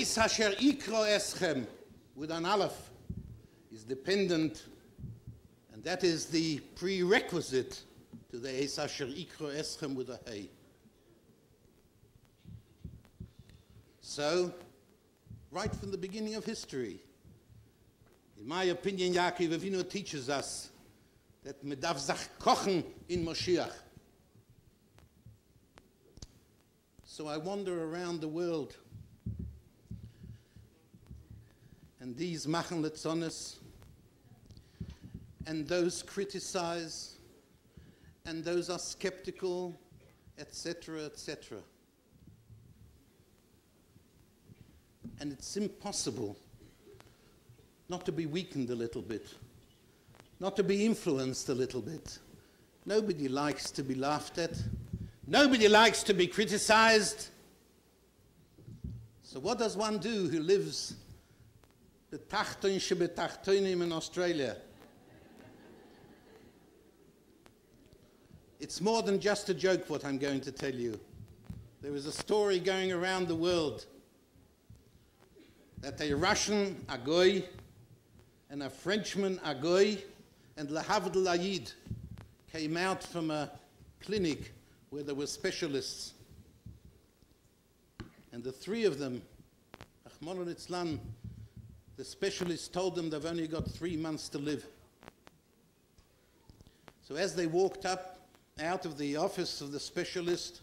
Eis asher ikro eschem, with an aleph, is dependent, and that is the prerequisite to the Eis asher ikro eschem with a hey. So, right from the beginning of history, in my opinion, Yaakov Avinu teaches us that me darf sich kochen in Moshiach. So I wander around the world, and these machen letzones, and those criticize, and those are skeptical, etc., etc. And it's impossible not to be weakened a little bit, not to be influenced a little bit. Nobody likes to be laughed at. Nobody likes to be criticized. So what does one do who lives betachton shebetachtonim in Australia? It's more than just a joke what I'm going to tell you. There is a story going around the world that a Russian agoy and a Frenchman agoy and lahavdil ayid came out from a clinic where there were specialists. And the three of them, Rahman al-Islam, the specialists told them they've only got 3 months to live. So as they walked out of the office of the specialist,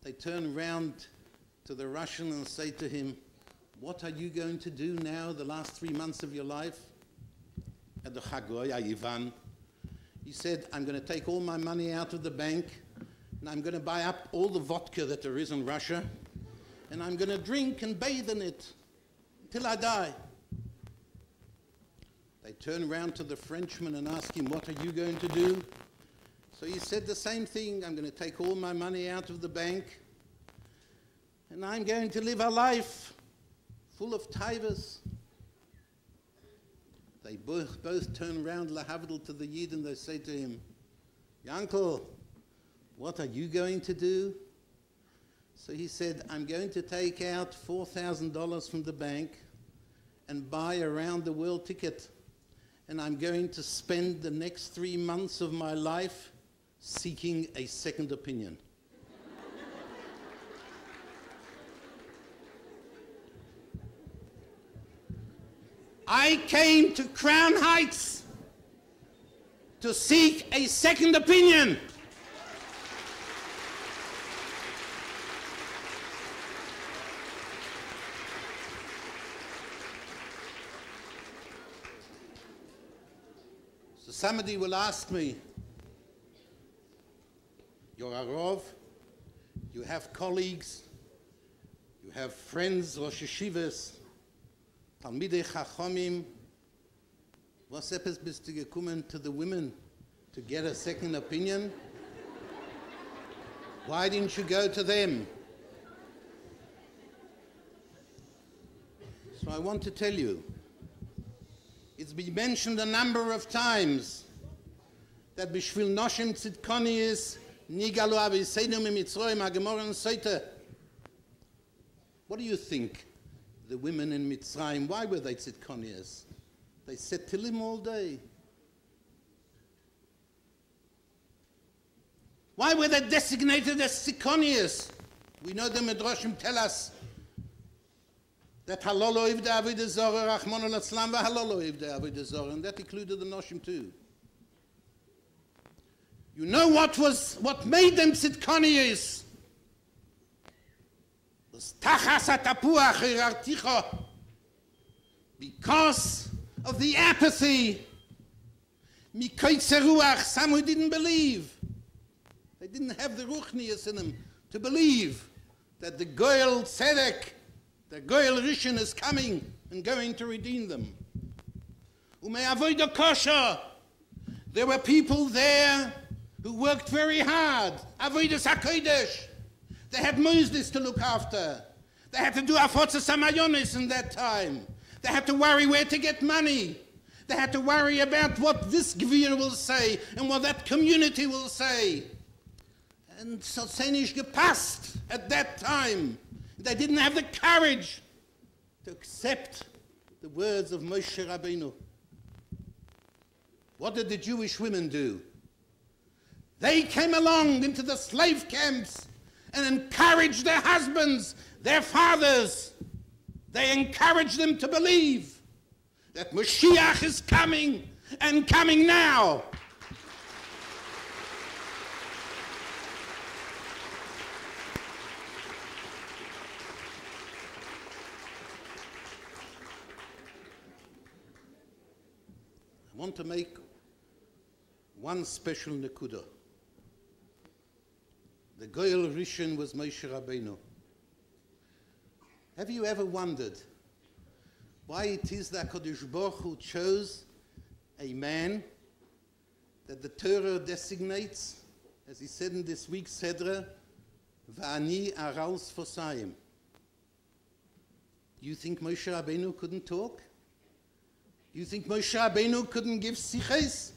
they turned round to the Russian and say to him, "What are you going to do now, the last 3 months of your life?" And the Chagoy, Ivan, he said, "I'm going to take all my money out of the bank, and I'm going to buy up all the vodka that there is in Russia, and I'm going to drink and bathe in it till I die." They turned round to the Frenchman and asked him, "What are you going to do?" So he said the same thing, "I'm going to take all my money out of the bank, and I'm going to live a life full of taivas." They both turn around lahavdil to the Yid and they say to him, "Yankel, what are you going to do?" So he said, "I'm going to take out $4,000 from the bank and buy a round the world ticket, and I'm going to spend the next 3 months of my life seeking a second opinion." I came to Crown Heights to seek a second opinion. So somebody will ask me, "You're a Rav, you have colleagues, you have friends, Rosh Yeshivas, Talmidei Chachomim, was bist du gekommen to the women to get a second opinion? Why didn't you go to them?" So I want to tell you, it's been mentioned a number of times that Bishvil Noshim Tzidkoni is Nigalu Aviseinu Mitzroim HaGemorah Soite. What do you think? The women in Mitzrayim, why were they tzidkonias? They said Tilim all day. Why were they designated as tzidkonias? We know the Midrashim tell us that halolo ivde avodah zorah, Rahman al-Islam, halolo ivde avodah zorah, and that included the Noshim too. You know what made them tzidkonias? Because of the apathy, some who didn't believe. They didn't have the ruchnius in them to believe that the Goel Tzedek, the Goel Rishon is coming and going to redeem them. There were people there who worked very hard. Avodas HaKodesh. They had Moses to look after. They had to do Afotzas Hamayonis in that time. They had to worry where to get money. They had to worry about what this Gvir will say and what that community will say. And so it's nicht gepasst at that time. They didn't have the courage to accept the words of Moshe Rabbeinu. What did the Jewish women do? They came along into the slave camps and encouraged their husbands, their fathers. They encouraged them to believe that Mashiach is coming and coming now. I want to make one special nekuda. The Goyal Rishon was Moshe Rabbeinu. Have you ever wondered why it is that HaKadosh Baruch Hu chose a man that the Torah designates, as he said in this week's Sedra, V'ani araus fosayim? You think Moshe Rabbeinu couldn't talk? You think Moshe Rabbeinu couldn't give siches?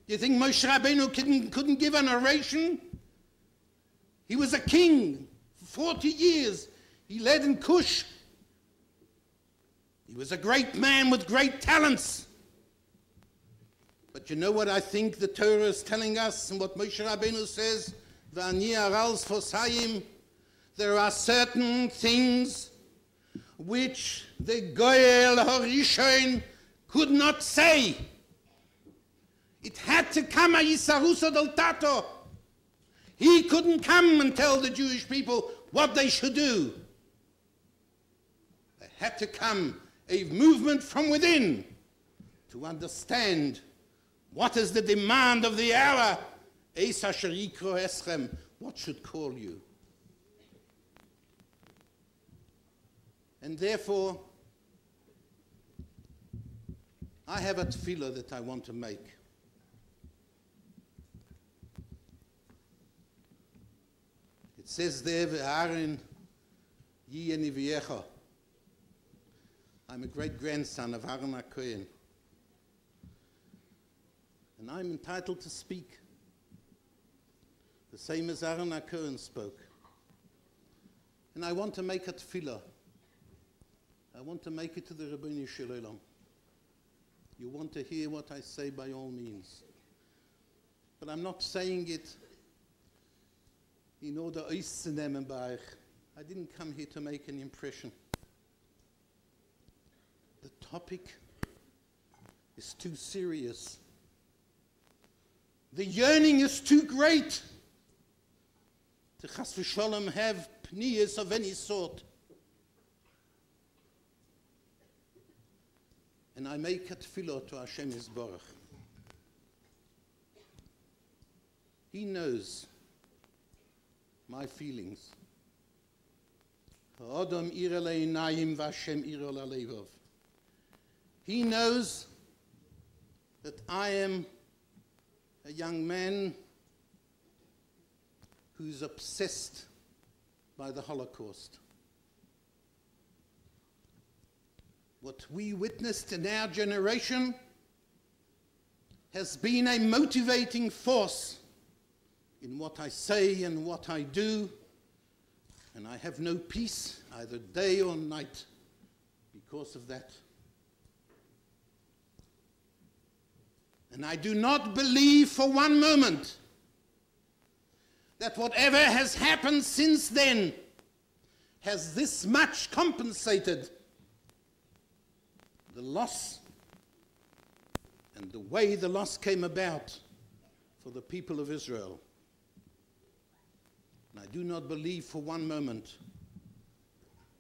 You think Moshe Rabbeinu couldn't give an oration? He was a king for 40 years. He led in Kush. He was a great man with great talents. But you know what I think the Torah is telling us and what Moshe Rabbeinu says? V'ani araus fosayim. There are certain things which the Goyel HaRishon could not say. It had to come a Yisarusa del Tato. He couldn't come and tell the Jewish people what they should do. There had to come a movement from within to understand what is the demand of the hour. Eis asher yikro eschem, what should call you? And therefore, I have a tefillah that I want to make. It says there, Ve'arin yi neviecha. I'm a great-grandson of Aaron HaKohen. And I'm entitled to speak the same as Aaron HaKohen spoke. And I want to make a tefillah. I want to make it to the Rebbeinu Shel Olam. You want to hear what I say by all means. But I'm not saying it in order auszunehmen bei euch. I didn't come here to make an impression. The topic is too serious. The yearning is too great to chas v'sholom have pniyas of any sort. And I make a tefillah to Hashem Yisborach. He knows my feelings. Ha'adam ira le'inayim v'Hashem ira la'levov. He knows that I am a young man who's obsessed by the Holocaust. What we witnessed in our generation has been a motivating force in what I say and what I do, and I have no peace either day or night because of that. And I do not believe for one moment that whatever has happened since then has this much compensated the loss and the way the loss came about for the people of Israel. And I do not believe for one moment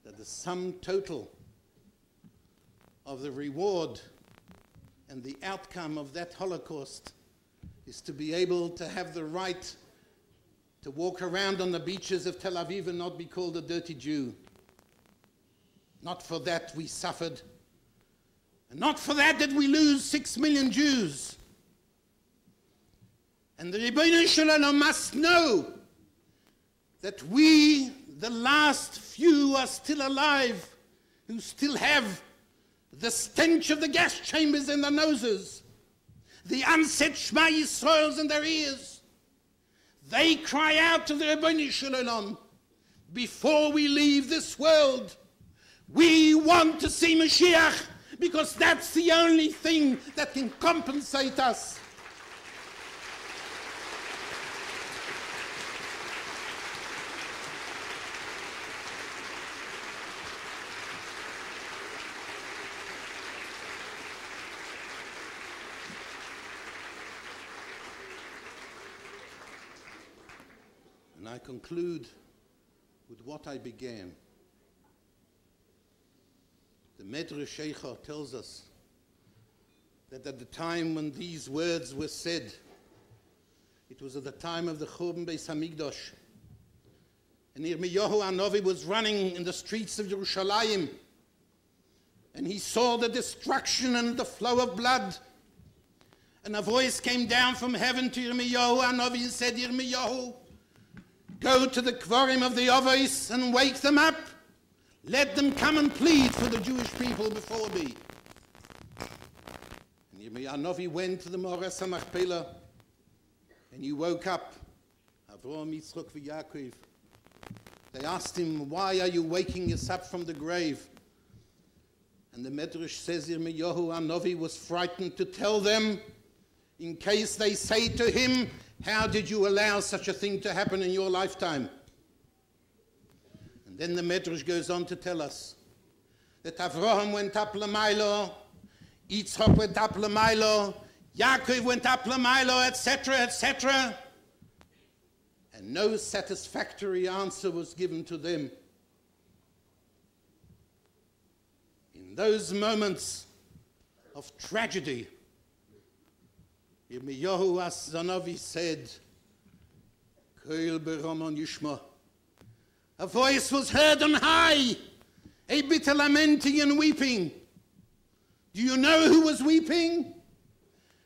that the sum total of the reward and the outcome of that Holocaust is to be able to have the right to walk around on the beaches of Tel Aviv and not be called a dirty Jew. Not for that we suffered. And not for that did we lose 6 million Jews. And the Rebbeinu Shel Olam must know that we, the last few, are still alive, who still have the stench of the gas chambers in their noses, the unsaid Shema Yisraels in their ears. They cry out to the Rebbeinu Shel Olam before we leave this world, we want to see Mashiach, because that's the only thing that can compensate us. And I conclude with what I began. The Medrash Eicha tells us that at the time when these words were said, it was at the time of the Churban Beis Hamikdash, and Yirmiyahu Hanavi was running in the streets of Yerushalayim, and he saw the destruction and the flow of blood, and a voice came down from heaven to Yirmiyahu Hanavi and said, Yirmiyahu, go to the Kvarim of the Avos and wake them up. Let them come and plead for the Jewish people before me. And Yirmiyahu Hanavi went to the Moras HaMachpelah, and he woke up Avraham, Yitzchak, and Yaakov. They asked him, why are you waking us up from the grave? And the Medrash says Yirmiyahu Hanavi was frightened to tell them, in case they say to him, how did you allow such a thing to happen in your lifetime? And then the Medrash goes on to tell us that Avraham went up Lamailo, Yitzchak went up Lamailo, Yaakov went up Lamailo, etc., etc. And no satisfactory answer was given to them. In those moments of tragedy, Yirmiyahu Hanavi said, Koil beramon yishma. A voice was heard on high, a bitter lamenting and weeping. Do you know who was weeping?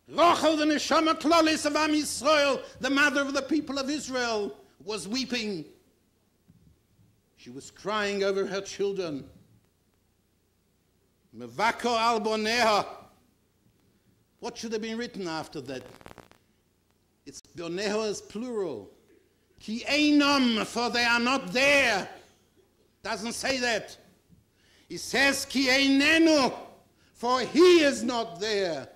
Rachel, the neshama klolis of Am Yisrael, the mother of the people of Israel, was weeping. She was crying over her children. Mevako al boneha. What should have been written after that? It's boneha is plural. Ki einam, for they are not there. Doesn't say that. It says ki einenu, for he is not there.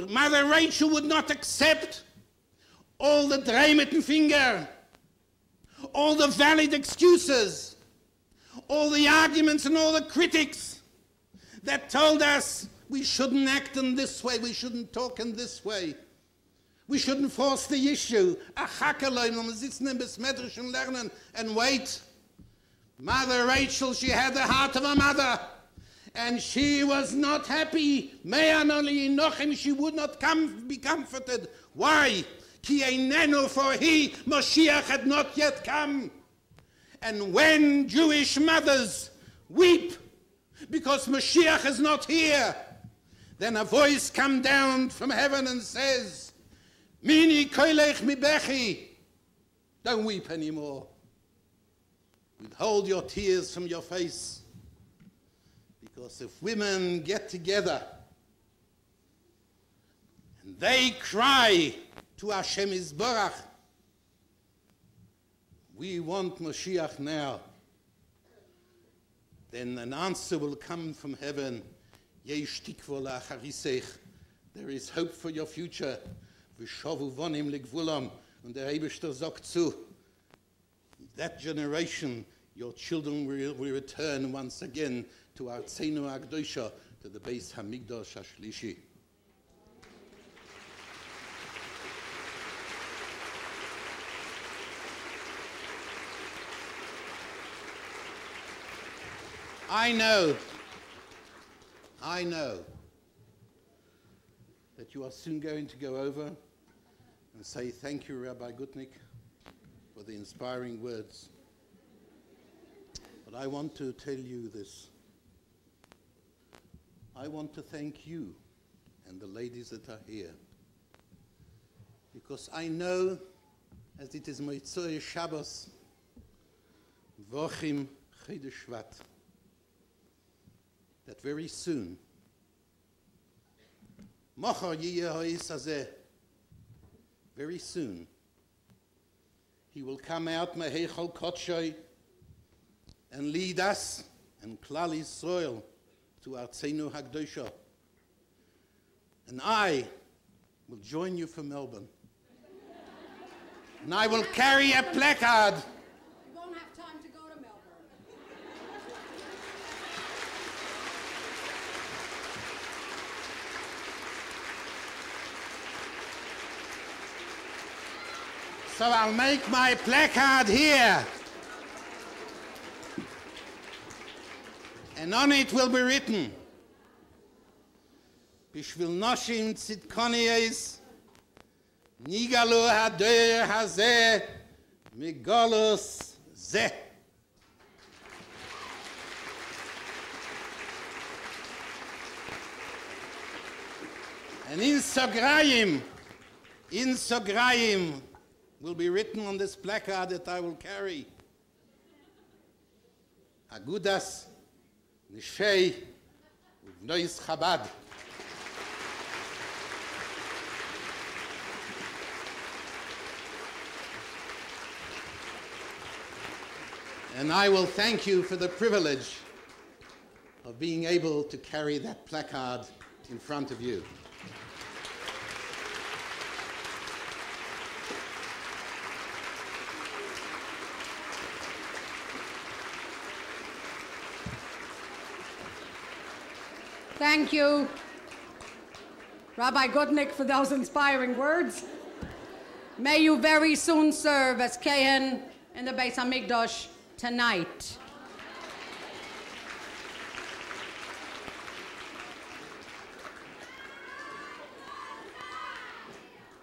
Mother Rachel would not accept all the dreimetn finger, all the valid excuses, all the arguments and all the critics that told us we shouldn't act in this way, we shouldn't talk in this way, we shouldn't force the issue. And wait. Mother Rachel, she had the heart of a mother, and she was not happy. She would not be comforted. Why? Ki einenu, for he, Moshiach, had not yet come. And when Jewish mothers weep because Moshiach is not here, then a voice comes down from heaven and says, Mini koilech mi bechi. Don't weep anymore. Withhold your tears from your face. Because if women get together and they cry to Hashem Yisborach, we want Mashiach now, then an answer will come from heaven. Yesh tikva la'acharisech. There is hope for your future. V'shavu vonim legvulam. Und der Eibishter sagt zu, that generation, your children will return once again to Artzenu Agdosha, to the Beis Hamikdash Ashlishi. I know that you are soon going to go over and say thank you, Rabbi Gutnick, for the inspiring words. But I want to tell you this. I want to thank you and the ladies that are here, because I know, as it is Mוצאי Shabbos, Vochim Chodesh Shvat, that very soon, very soon, he will come out Meheichal Kotshoy and lead us and Klal Yisrael to Artzenu Hagdosha. And I will join you from Melbourne. And I will carry a placard. You won't have time to go to Melbourne. So I'll make my placard here. And on it will be written, Bishvil Noshim Tzidkoniyes, Nigalu Hadoyer Hazeh, Migolus Zeh. And in Sograyim will be written on this placard that I will carry, Agudas Nishei Uvnois Chabad. And I will thank you for the privilege of being able to carry that placard in front of you. Thank you, Rabbi Gutnick, for those inspiring words. May you very soon serve as Kehen in the Beis HaMikdash tonight.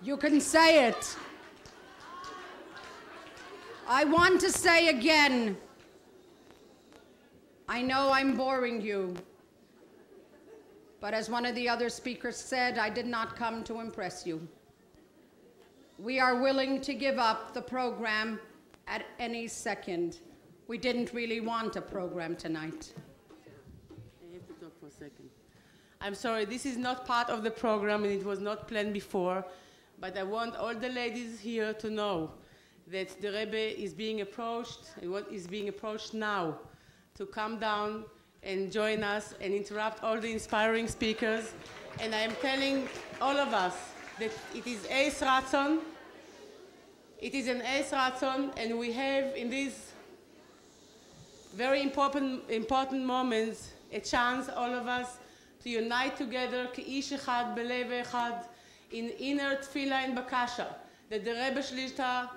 You can say it. I want to say again, I know I'm boring you, but as one of the other speakers said, I did not come to impress you. We are willing to give up the program at any second. We didn't really want a program tonight. I have to talk for a second. I'm sorry, this is not part of the program and it was not planned before, but I want all the ladies here to know that the Rebbe is being approached, and what is being approached now, to come down and join us and interrupt all the inspiring speakers. And I am telling all of us that it is Eis Ratzon. It is an Eis Ratzon, and we have in these very important moments a chance, all of us, to unite together כאיש אחד בלב אחד in inner tefillah and bakasha, that the Rebbe Shlita,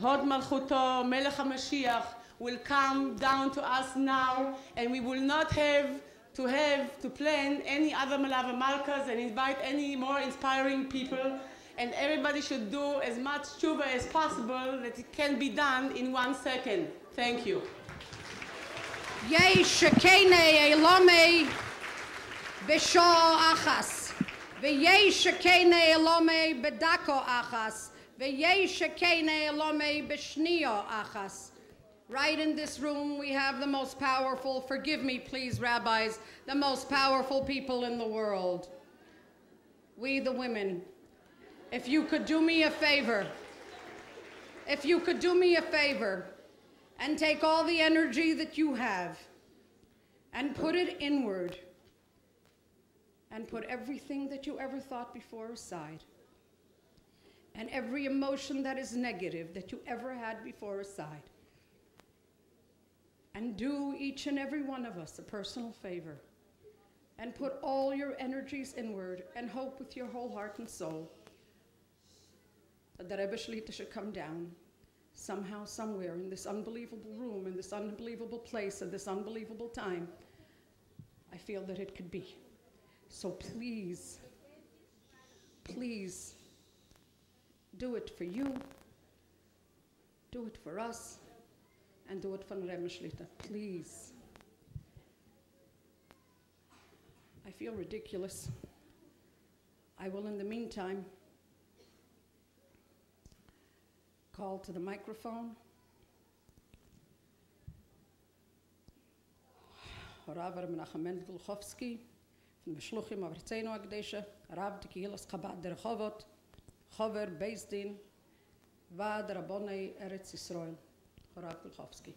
Hod Malchuto, Melech HaMashiach, will come down to us now, and we will not have to plan any other Melav Malkas and invite any more inspiring people, and everybody should do as much tshuva as possible that it can be done in 1 second. Thank you. Yesh shekene elome b'sho achas, v'yesh shekene elome b'dako achas, v'yesh shekene elome b'shnio achas. Right in this room, we have the most powerful, forgive me please, rabbis, the most powerful people in the world. We the women. If you could do me a favor, and take all the energy that you have and put it inward and put everything that you ever thought before aside and every emotion that is negative that you ever had before aside, and do each and every one of us a personal favor and put all your energies inward and hope with your whole heart and soul that the Rebbe Shlita should come down somehow, somewhere, in this unbelievable room, in this unbelievable place, at this unbelievable time. I feel that it could be. So please, please, do it for you, do it for us, and do it for the Rebbe Shlita, please. I feel ridiculous. I will, in the meantime, call to the microphone Rabbi Menachem from the Shluchim of Artzenu Akdesha, Rav Tekilas Chabad der Chovot, Chover Beis Din, ועד רבוני ארץ ישראל, הרב פלחובסקי.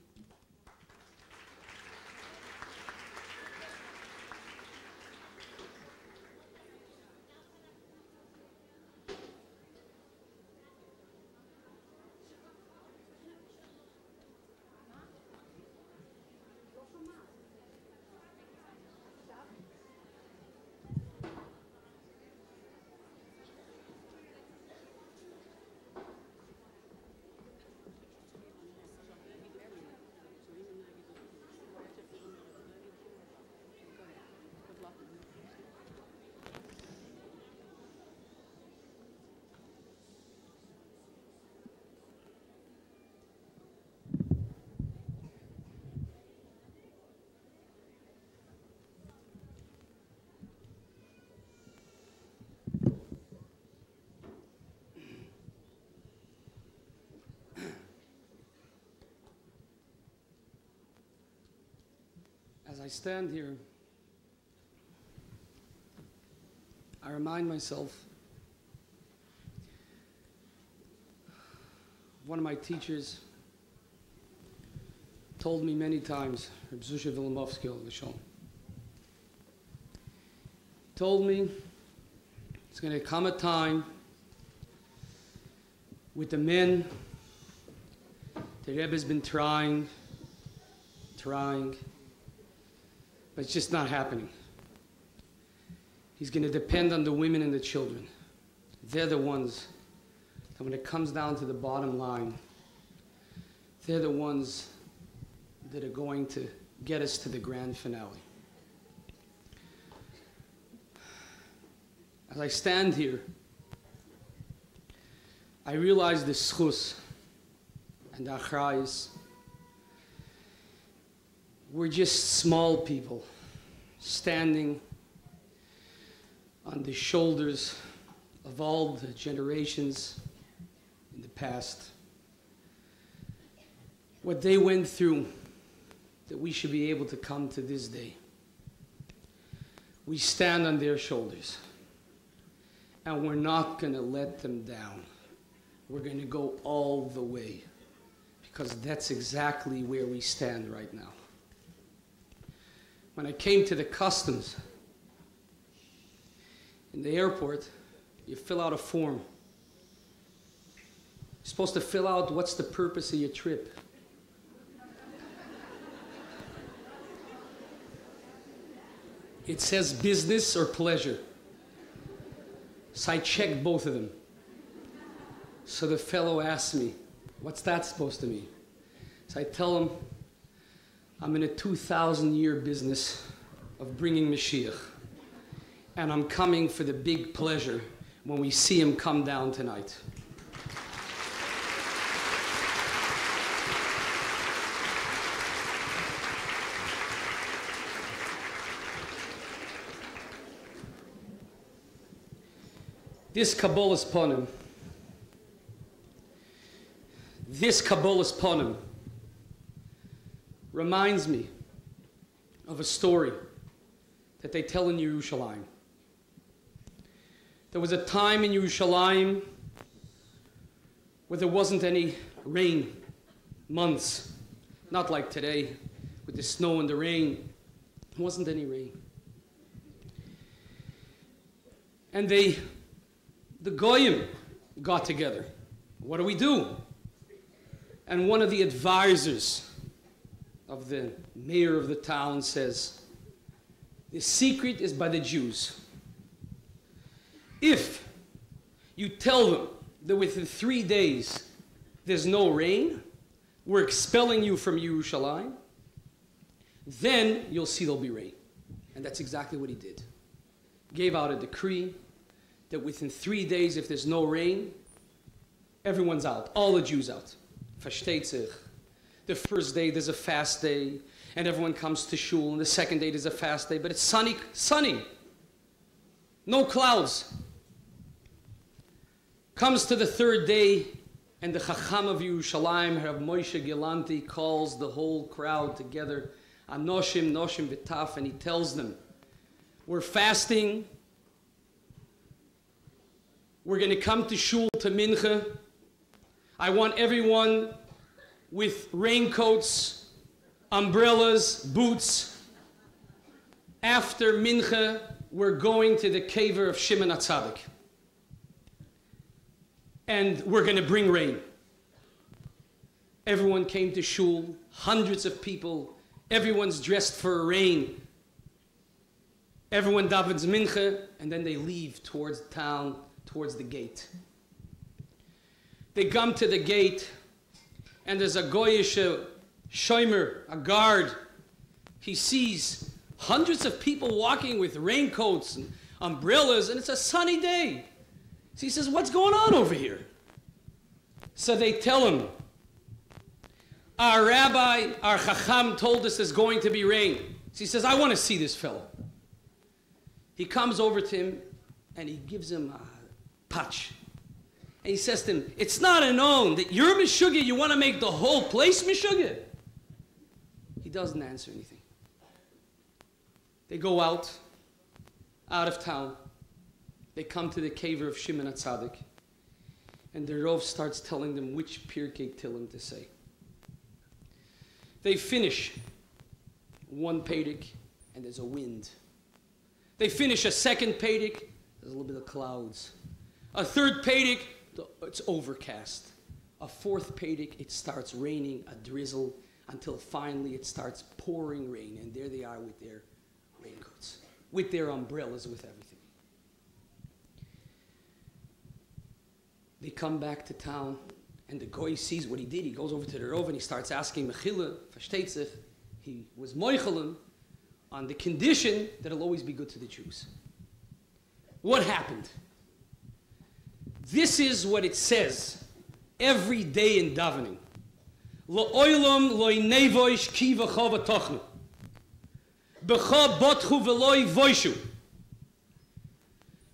As I stand here, I remind myself one of my teachers told me many times, told me it's going to come a time with the men the Rebbe's been trying, but it's just not happening. He's going to depend on the women and the children. They're the ones that when it comes down to the bottom line, they're the ones that are going to get us to the grand finale. As I stand here, I realize the schus and the achrayus. We're just small people standing on the shoulders of all the generations in the past. What they went through, that we should be able to come to this day. We stand on their shoulders, and we're not going to let them down. We're going to go all the way, because that's exactly where we stand right now. When I came to the customs in the airport, you fill out a form. You're supposed to fill out what's the purpose of your trip. It says business or pleasure. So I checked both of them. So the fellow asked me, what's that supposed to mean? So I tell him, I'm in a 2,000-year business of bringing Mashiach, and I'm coming for the big pleasure when we see him come down tonight. This Kabbalah's Ponim, reminds me of a story that they tell in Yerushalayim. There was a time in Yerushalayim where there wasn't any rain, months. Not like today, with the snow and the rain. There wasn't any rain. And the Goyim got together. What do we do? And one of the advisors of the mayor of the town says, the secret is by the Jews. If you tell them that within 3 days there's no rain, we're expelling you from Yerushalayim, then you'll see there'll be rain. And that's exactly what he did. Gave out a decree that within 3 days, if there's no rain, everyone's out, all the Jews out. Versteht sich. The first day there's a fast day, and everyone comes to shul, and the second day there's a fast day, but it's sunny. No clouds. Comes to the third day, and the Chacham of Yerushalayim, Rav Moshe Gilanti, calls the whole crowd together, Anoshim, Noshim B'taf, and he tells them, we're fasting, we're going to come to shul to mincha. I want everyone with raincoats, umbrellas, boots. After Mincha, we're going to the caver of Shimon HaTzadik. And we're going to bring rain. Everyone came to shul, hundreds of people. Everyone's dressed for rain. Everyone davens Mincha, and then they leave towards town, towards the gate. They come to the gate, and there's a goyish shomer, a guard. He sees hundreds of people walking with raincoats and umbrellas, and it's a sunny day. So he says, what's going on over here? So they tell him, our rabbi, our chacham told us there's going to be rain. So he says, I want to see this fellow. He comes over to him, and he gives him a patch. And he says to him, it's not a known that you're Meshuggah, you want to make the whole place Meshuggah? He doesn't answer anything. They go out of town. They come to the caver of Shimon HaTzadik. And the Rov starts telling them which Pirkei Tehillim to say. They finish one Pedic, and there's a wind. They finish a second Pedic, there's a little bit of clouds. A third Pedic, it's overcast. A fourth Pedic, it starts raining, a drizzle, until finally it starts pouring rain. And there they are with their raincoats, with their umbrellas, with everything. They come back to town, and the goy sees what he did. He goes over to the Rov and he starts asking Mechila, versteht sich. He was moichelim on the condition that it'll always be good to the Jews. What happened? This is what it says every day in davening. La'olam loy nevoish ki v'cho v'tochnu. B'cho botchu v'loy voishu.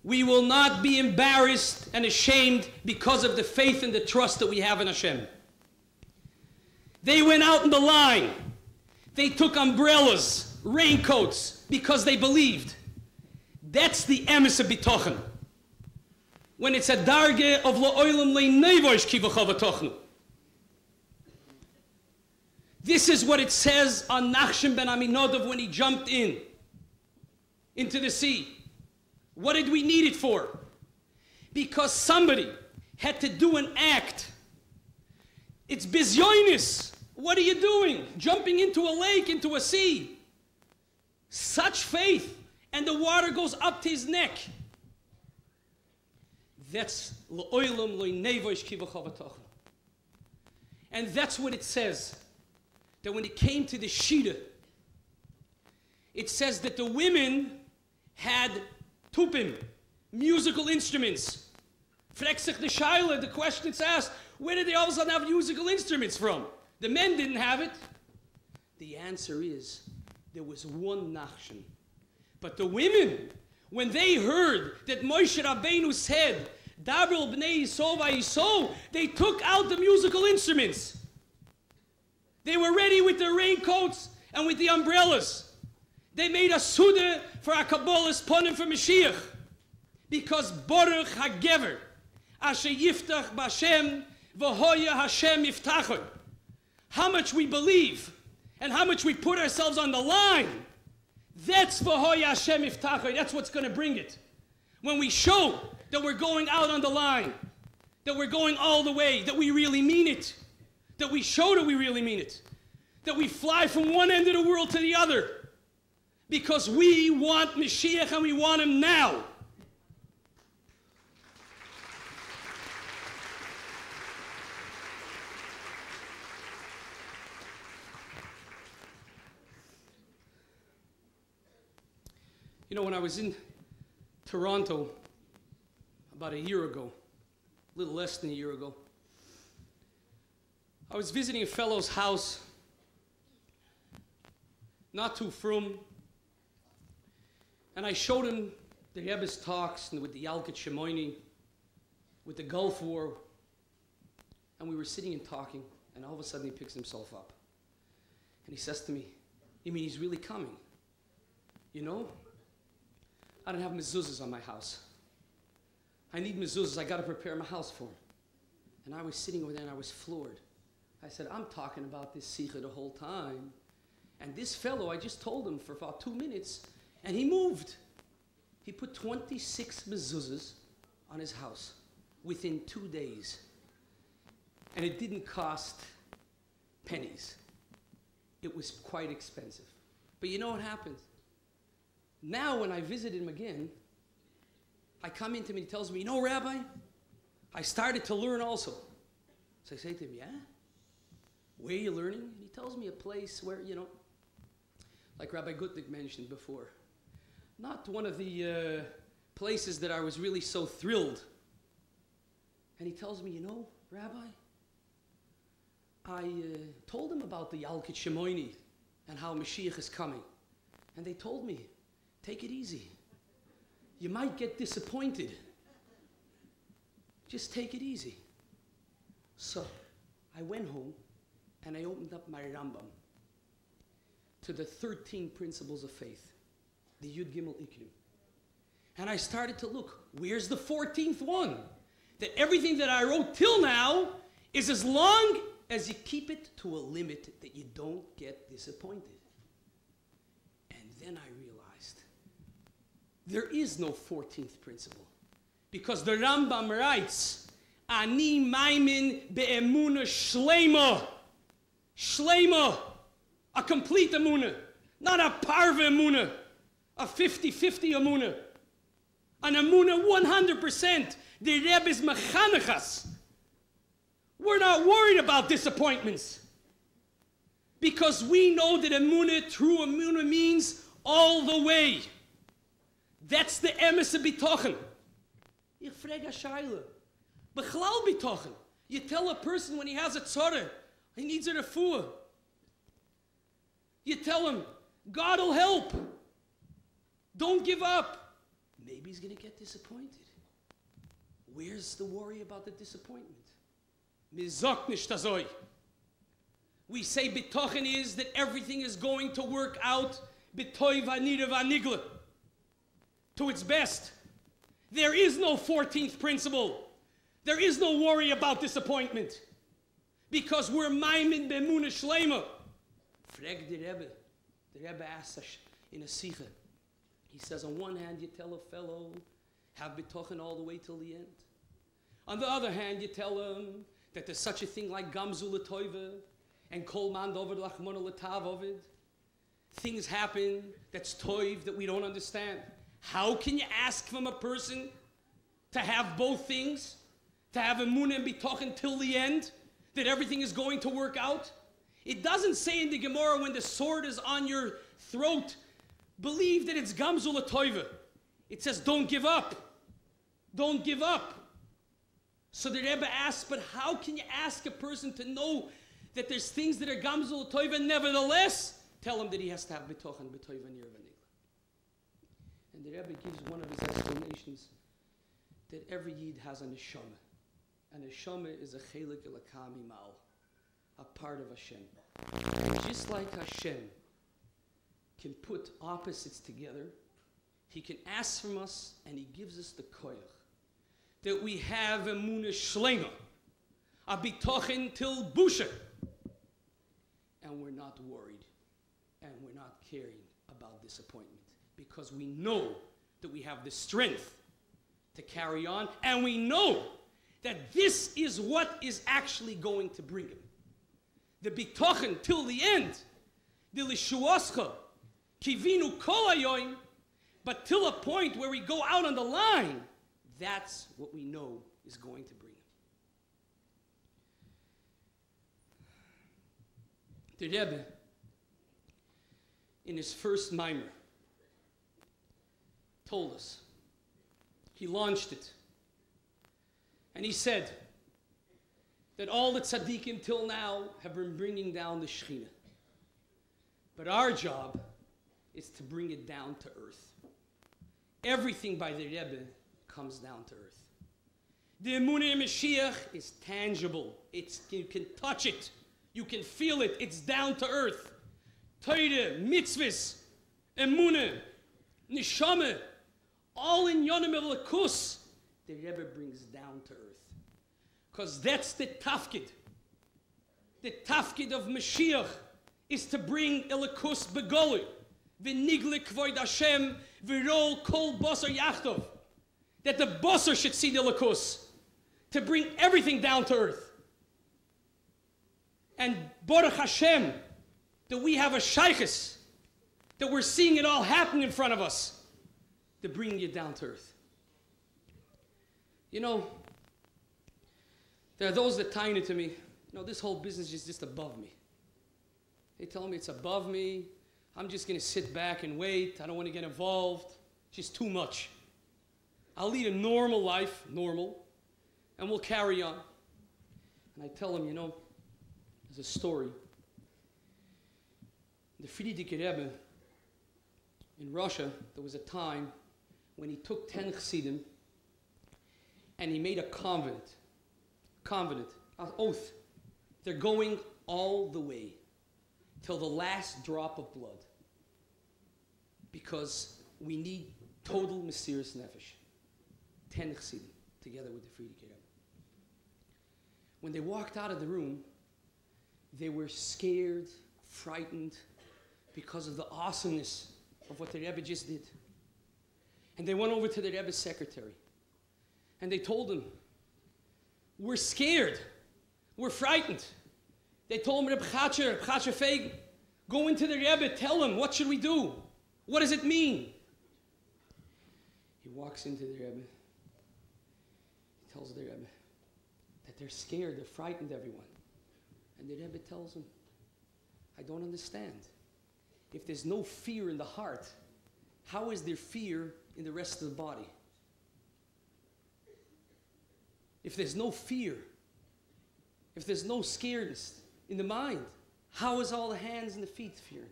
We will not be embarrassed and ashamed because of the faith and the trust that we have in Hashem. They went out in the line. They took umbrellas, raincoats, because they believed. That's the emes of bitochen. When it's a darge of la'olam le'nevosh ki v'cho v'tochnu. This is what it says on Nachshon ben Aminadav when he jumped into the sea. What did we need it for? Because somebody had to do an act. It's bizyonis. What are you doing? Jumping into a lake, into a sea. Such faith. And the water goes up to his neck. That's l'olam lo'nevosh ki v'cho v'tochnu. And that's what it says. That when it came to the Shida, it says that the women had tupim, musical instruments. Frek sich the shaila, the question is asked, where did they all of a sudden have musical instruments from? The men didn't have it. The answer is, there was one Nachshon. But the women, when they heard that Moshe Rabbeinu said, Dabril b'nei Yisrael v'Yisrael, they took out the musical instruments. They were ready with their raincoats and with the umbrellas. They made a Suda for a Kabbalah's Pnim for Mashiach. Because Baruch HaGever, Asher Yiftach B'Hashem, V'hoya Hashem Yiftachon. How much we believe and how much we put ourselves on the line. That's V'hoya Hashem Yiftachon. That's what's going to bring it. When we show that we're going out on the line, that we're going all the way, that we really mean it. That we show that we really mean it. That we fly from one end of the world to the other. Because we want Mashiach and we want him now. You know, when I was in Toronto about a year ago, a little less than a year ago, I was visiting a fellow's house, not too frum, and I showed him the Rebbe's talks and with the Yalkut Shimoini, with the Gulf War, and we were sitting and talking, and all of a sudden he picks himself up. And he says to me, you mean he's really coming? You know, I don't have mezuzahs on my house. I need mezuzahs. I got to prepare my house for him. And I was sitting over there and I was floored. I said, I'm talking about this sikha the whole time. And this fellow, I just told him for about 2 minutes, and he moved. He put 26 mezuzahs on his house within 2 days. And it didn't cost pennies. It was quite expensive. But you know what happened? Now when I visit him again, I come into him and he tells me, you know, Rabbi, I started to learn also. So I say to him, yeah? Where are you learning? And he tells me a place where, you know, like Rabbi Gutnick mentioned before, not one of the places that I was really so thrilled. And he tells me, you know, Rabbi, I told him about the Yalkut Shemoini and how Mashiach is coming. And they told me, take it easy. You might get disappointed. Just take it easy. So I went home and I opened up my Rambam to the 13 principles of faith, the Yud Gimel Ikrim. And I started to look, where's the 14th one? That everything that I wrote till now is as long as you keep it to a limit that you don't get disappointed. And then I realized there is no 14th principle. Because the Rambam writes, Ani maimin be'emuna shlema. Shlema. A complete emunah. Not a parve emunah. A 50-50 emunah. An emunah 100%. The Rebbe is mechanechas. We're not worried about disappointments. Because we know that emunah, true emunah, means all the way. That's the emes of bitochen. Ich frage a shaila. Bechlal bitochen. You tell a person when he has a tzorah, he needs a refuah. You tell him, God will help. Don't give up. Maybe he's going to get disappointed. Where's the worry about the disappointment? Mizok nicht azoi. We say bitochen is that everything is going to work out bitoy vanira vanigla, to its best. There is no 14th principle. There is no worry about disappointment. Because we're maimin b'emunah shlema. Frag the Rebbe. The Rebbe asks us in a sikha. He says, on one hand, you tell a fellow, have bitochen all the way till the end. On the other hand, you tell him that there's such a thing like gamzu l'toiva and kol man dover l'achmona l'tav ovid. Things happen that's toiv that we don't understand. How can you ask from a person to have both things? To have emunah and bitochen till the end? That everything is going to work out? It doesn't say in the Gemara when the sword is on your throat, believe that it's gamzu l'toiva. It says don't give up. Don't give up. So the Rebbe asks, but how can you ask a person to know that there's things that are gamzu l'toiva, nevertheless tell him that he has to have bitochen, bitoiva, nir vanigla. And the Rebbe gives one of his explanations that every Yid has a neshama. A neshama is a chelik elakami mal, a part of Hashem. Just like Hashem can put opposites together, He can ask from us and He gives us the koyach. That we have emunah shlema, a bitochen till busha. And we're not worried and we're not caring about disappointment. Because we know that we have the strength to carry on, and we know that this is what is actually going to bring him. The bitochen till the end, the lishuascha, kivinu kol hayoim, but till a point where we go out on the line, that's what we know is going to bring him. The Rebbe, in his first mimer, told us. He launched it. And he said that all the tzaddikim till now have been bringing down the Shekhinah. But our job is to bring it down to earth. Everything by the Rebbe comes down to earth. The emunah in Mashiach is tangible. You can touch it. You can feel it. It's down to earth. Torah, mitzvahs, emunah, neshama, all in Yonim Elikus, the Rebbe brings down to earth. Because that's the tafkid. The tafkid of Mashiach is to bring elikus begoli, v'nigle kvoid Hashem, v'rol kol basar yachtov. That the basar should see the elikus, to bring everything down to earth. And Baruch Hashem, that we have a shaykhis, that we're seeing it all happen in front of us, to bring you down to earth. You know, there are those that tie it to me, this whole business is just above me. They tell me it's above me. I'm just going to sit back and wait. I don't want to get involved. It's just too much. I'll lead a normal life, and we'll carry on. And I tell them, there's a story. The Friedrich Rebbe in Russia, there was a time when he took 10 chassidim and he made a covenant, an oath. They're going all the way till the last drop of blood, because we need total mesiras nefesh. 10 chassidim together with the Friedrich Rebbe. When they walked out of the room, they were scared, frightened, because of the awesomeness of what the Rebbe just did. And they went over to the Rebbe's secretary, and they told him, we're scared, we're frightened. They told him, Reb Chacher Feig, go into the Rebbe, tell him, what should we do? What does it mean? He walks into the Rebbe. He tells the Rebbe that they're scared, they're frightened, everyone. And the Rebbe tells him, I don't understand. If there's no fear in the heart, how is there fear in the rest of the body? If there's no fear, if there's no scaredness in the mind, how is all the hands and the feet fearing?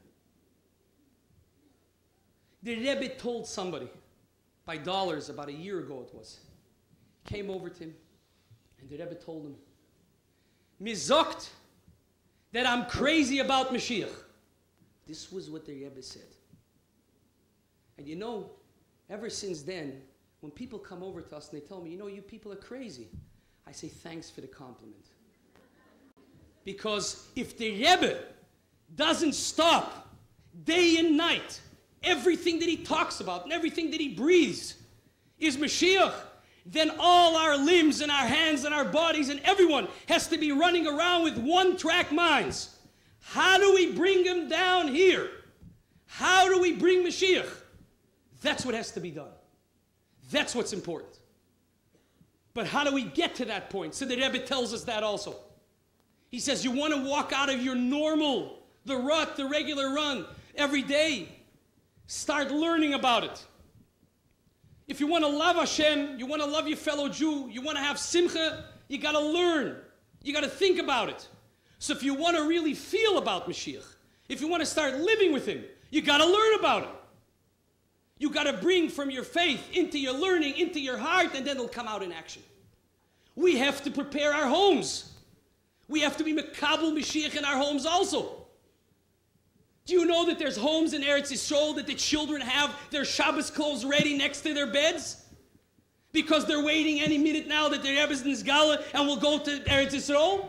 The Rebbe told somebody, by dollars, about a year ago it was, came over to him, and the Rebbe told him, Mizokt, that I'm crazy about Mashiach. This was what the Rebbe said. And ever since then, when people come over to us and they tell me, you people are crazy, I say, thanks for the compliment. Because if the Rebbe doesn't stop day and night, everything that he talks about and everything that he breathes is Mashiach, then all our limbs and our hands and our bodies and everyone has to be running around with one-track minds. How do we bring him down here? How do we bring Mashiach? That's what has to be done. That's what's important. But how do we get to that point? So the Rebbe tells us that also. He says, you want to walk out of your normal, the rut, the regular run, every day. Start learning about it. If you want to love Hashem, you want to love your fellow Jew, you want to have simcha, you got to learn. You got to think about it. So if you want to really feel about Mashiach, if you want to start living with him, you got to learn about him. You got to bring from your faith into your learning, into your heart, and then it'll come out in action. We have to prepare our homes. We have to be mekabel Mashiach in our homes also. Do you know that there's homes in Eretz Yisrael that the children have their Shabbos clothes ready next to their beds? Because they're waiting any minute now that their Rebbe's in Zgala and will go to Eretz Yisrael?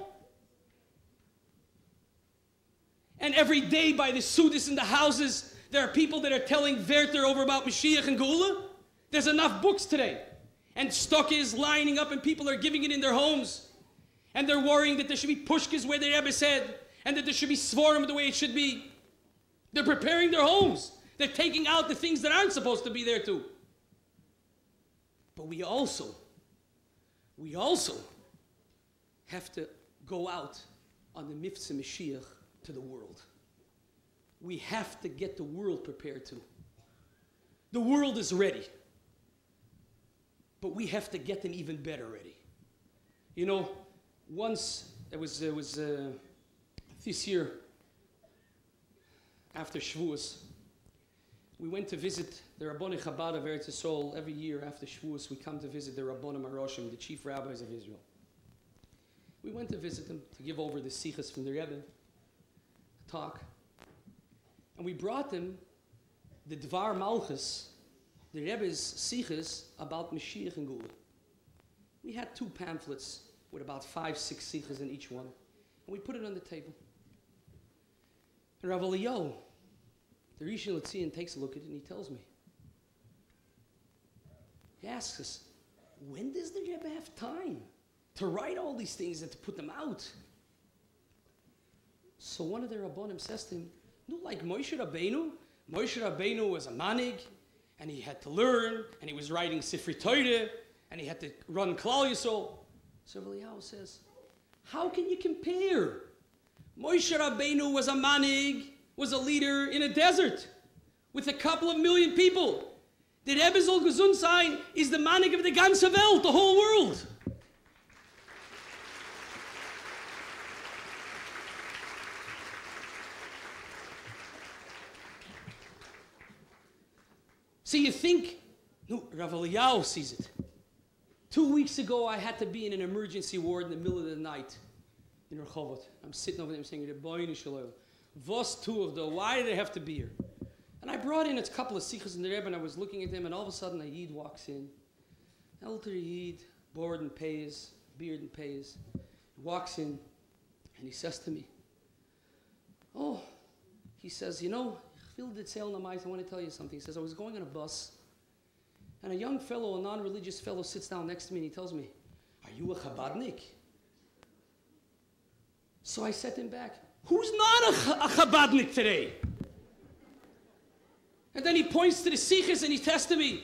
And every day by the Sudas in the houses, there are people that are telling Werther over about Mashiach and Gula. There's enough books today. And stock is lining up and people are giving it in their homes. And they're worrying that there should be pushkas where the Rebbe said, and that there should be svarim the way it should be. They're preparing their homes. They're taking out the things that aren't supposed to be there too. But we also have to go out on the Miftzah Mashiach to the world. We have to get the world prepared too. The world is ready. But we have to get them even better ready. Once, it was this year, after Shavuos, we went to visit the Rabboni Chabad of Eretz Yisrael. Every year after Shavuos, we come to visit the Rabbonim Haroshim, the chief rabbis of Israel. We went to visit them to give over the sichas from the Rebbe, talk. And we brought them the Dvar Malchus, the Rebbe's sichas about Mashiach and Gula. We had 2 pamphlets with about 5, 6 sichas in each one. And we put it on the table. And Rav Eliyahu, the Rishon LeZion, takes a look at it and he tells me. He asks us, when does the Rebbe have time to write all these things and to put them out? So one of the Rabbonim says to him, no, like Moshe Rabbeinu was a manig, and he had to learn, and he was writing Sifrei Torah, and he had to run Klal Yisrael. So Rav Eliyahu says, how can you compare? Moshe Rabbeinu was a manig, was a leader in a desert with a couple of million people. The Rebbe soll gesund sein is the manig of the ganze Welt, the whole world. See, you think, no, Rav Eliyahu sees it. 2 weeks ago, I had to be in an emergency ward in the middle of the night in Rehovot. I'm sitting over there saying, Rebbeinu Shalom, Vos two of the, why did I have to be here? And I brought in a couple of sichas in the Rebbe, and I was looking at them, and all of a sudden a Yid walks in. Elder Yid, board and pays, beard and pays. He walks in, and he says to me, oh, he says, you know, I want to tell you something. He says, I was going on a bus, and a young fellow, a non-religious fellow, sits down next to me, and he tells me, are you a Chabadnik? So I said to him back, who's not a Chabadnik today? And then he points to the sichas, and he says to me,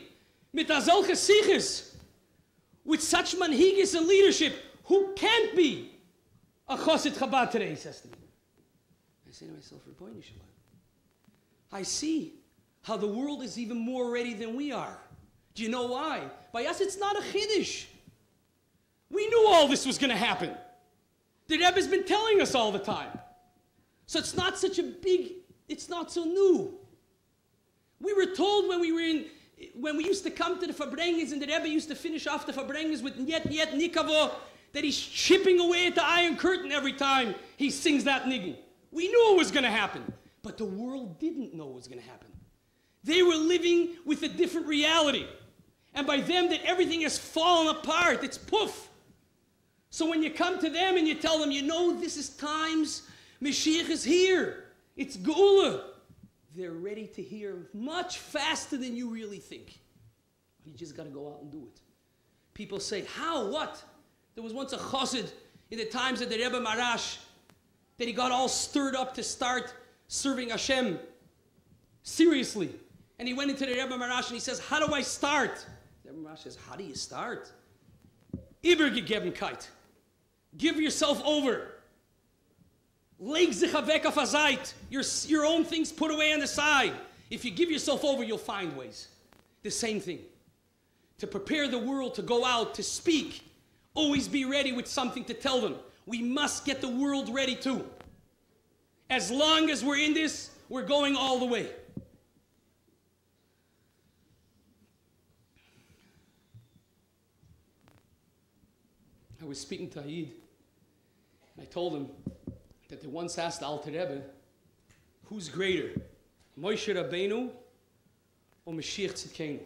mit azelche sichas, with such manhigis and leadership, who can't be a Chosid Chabad today, he says to me. I say to myself, Rebbeinu Shalom, I see how the world is even more ready than we are. Do you know why? By us, it's not a chiddush. We knew all this was going to happen. The Rebbe's been telling us all the time. So it's not such a big, it's not so new. We were told when we used to come to the Fabrengens, and the Rebbe used to finish off the Fabrengens with Nyet Nyet Nikavo, that he's chipping away at the Iron Curtain every time he sings that niggin. We knew it was going to happen. But the world didn't know what was going to happen. They were living with a different reality. And by them, that everything has fallen apart. It's poof. So when you come to them and you tell them, you know, this is times, Mashiach is here. It's Geula. They're ready to hear much faster than you really think. You just got to go out and do it. People say, how? What? There was once a chassid in the times of the Rebbe Marash that he got all stirred up to start serving Hashem seriously. And he went into the Rebbe Marash and he says, how do I start? The Rebbe Marash says, how do you start? Übergegebenkeit. Give yourself over. Leg sich weg auf a Zeit. Your own things put away on the side. If you give yourself over, you'll find ways. The same thing. To prepare the world to go out, to speak, always be ready with something to tell them. We must get the world ready too. As long as we're in this, we're going all the way. I was speaking to Haid, and I told him that they once asked the Alter Rebbe, who's greater, Moshe Rabbeinu or Mashiach Tzidkenu?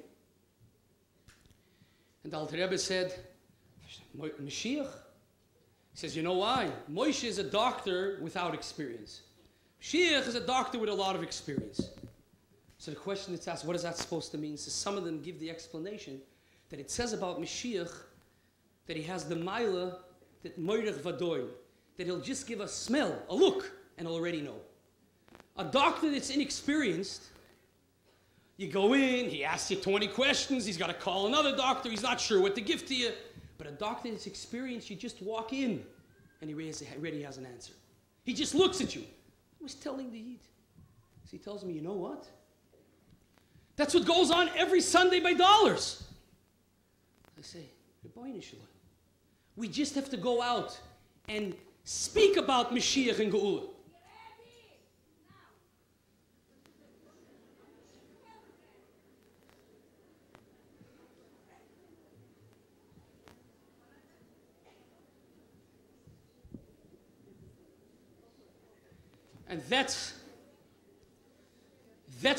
And the Alter Rebbe said, Mashiach? He says, you know why? Moshe is a doctor without experience. Mashiach is a doctor with a lot of experience. So the question that's asked, what is that supposed to mean? So some of them give the explanation that it says about Mashiach that he has the Mila, that Moirech Vadoy, that he'll just give a smell, a look, and already know. A doctor that's inexperienced, you go in, he asks you 20 questions, he's got to call another doctor, he's not sure what to give to you. But a doctor that's experienced, you just walk in, and he already has an answer. He just looks at you. I was telling the Yid. So he tells me, you know what? That's what goes on every Sunday by dollars. I say, Rebbeinu Shalom. We just have to go out and speak about Mashiach and Geula. And that's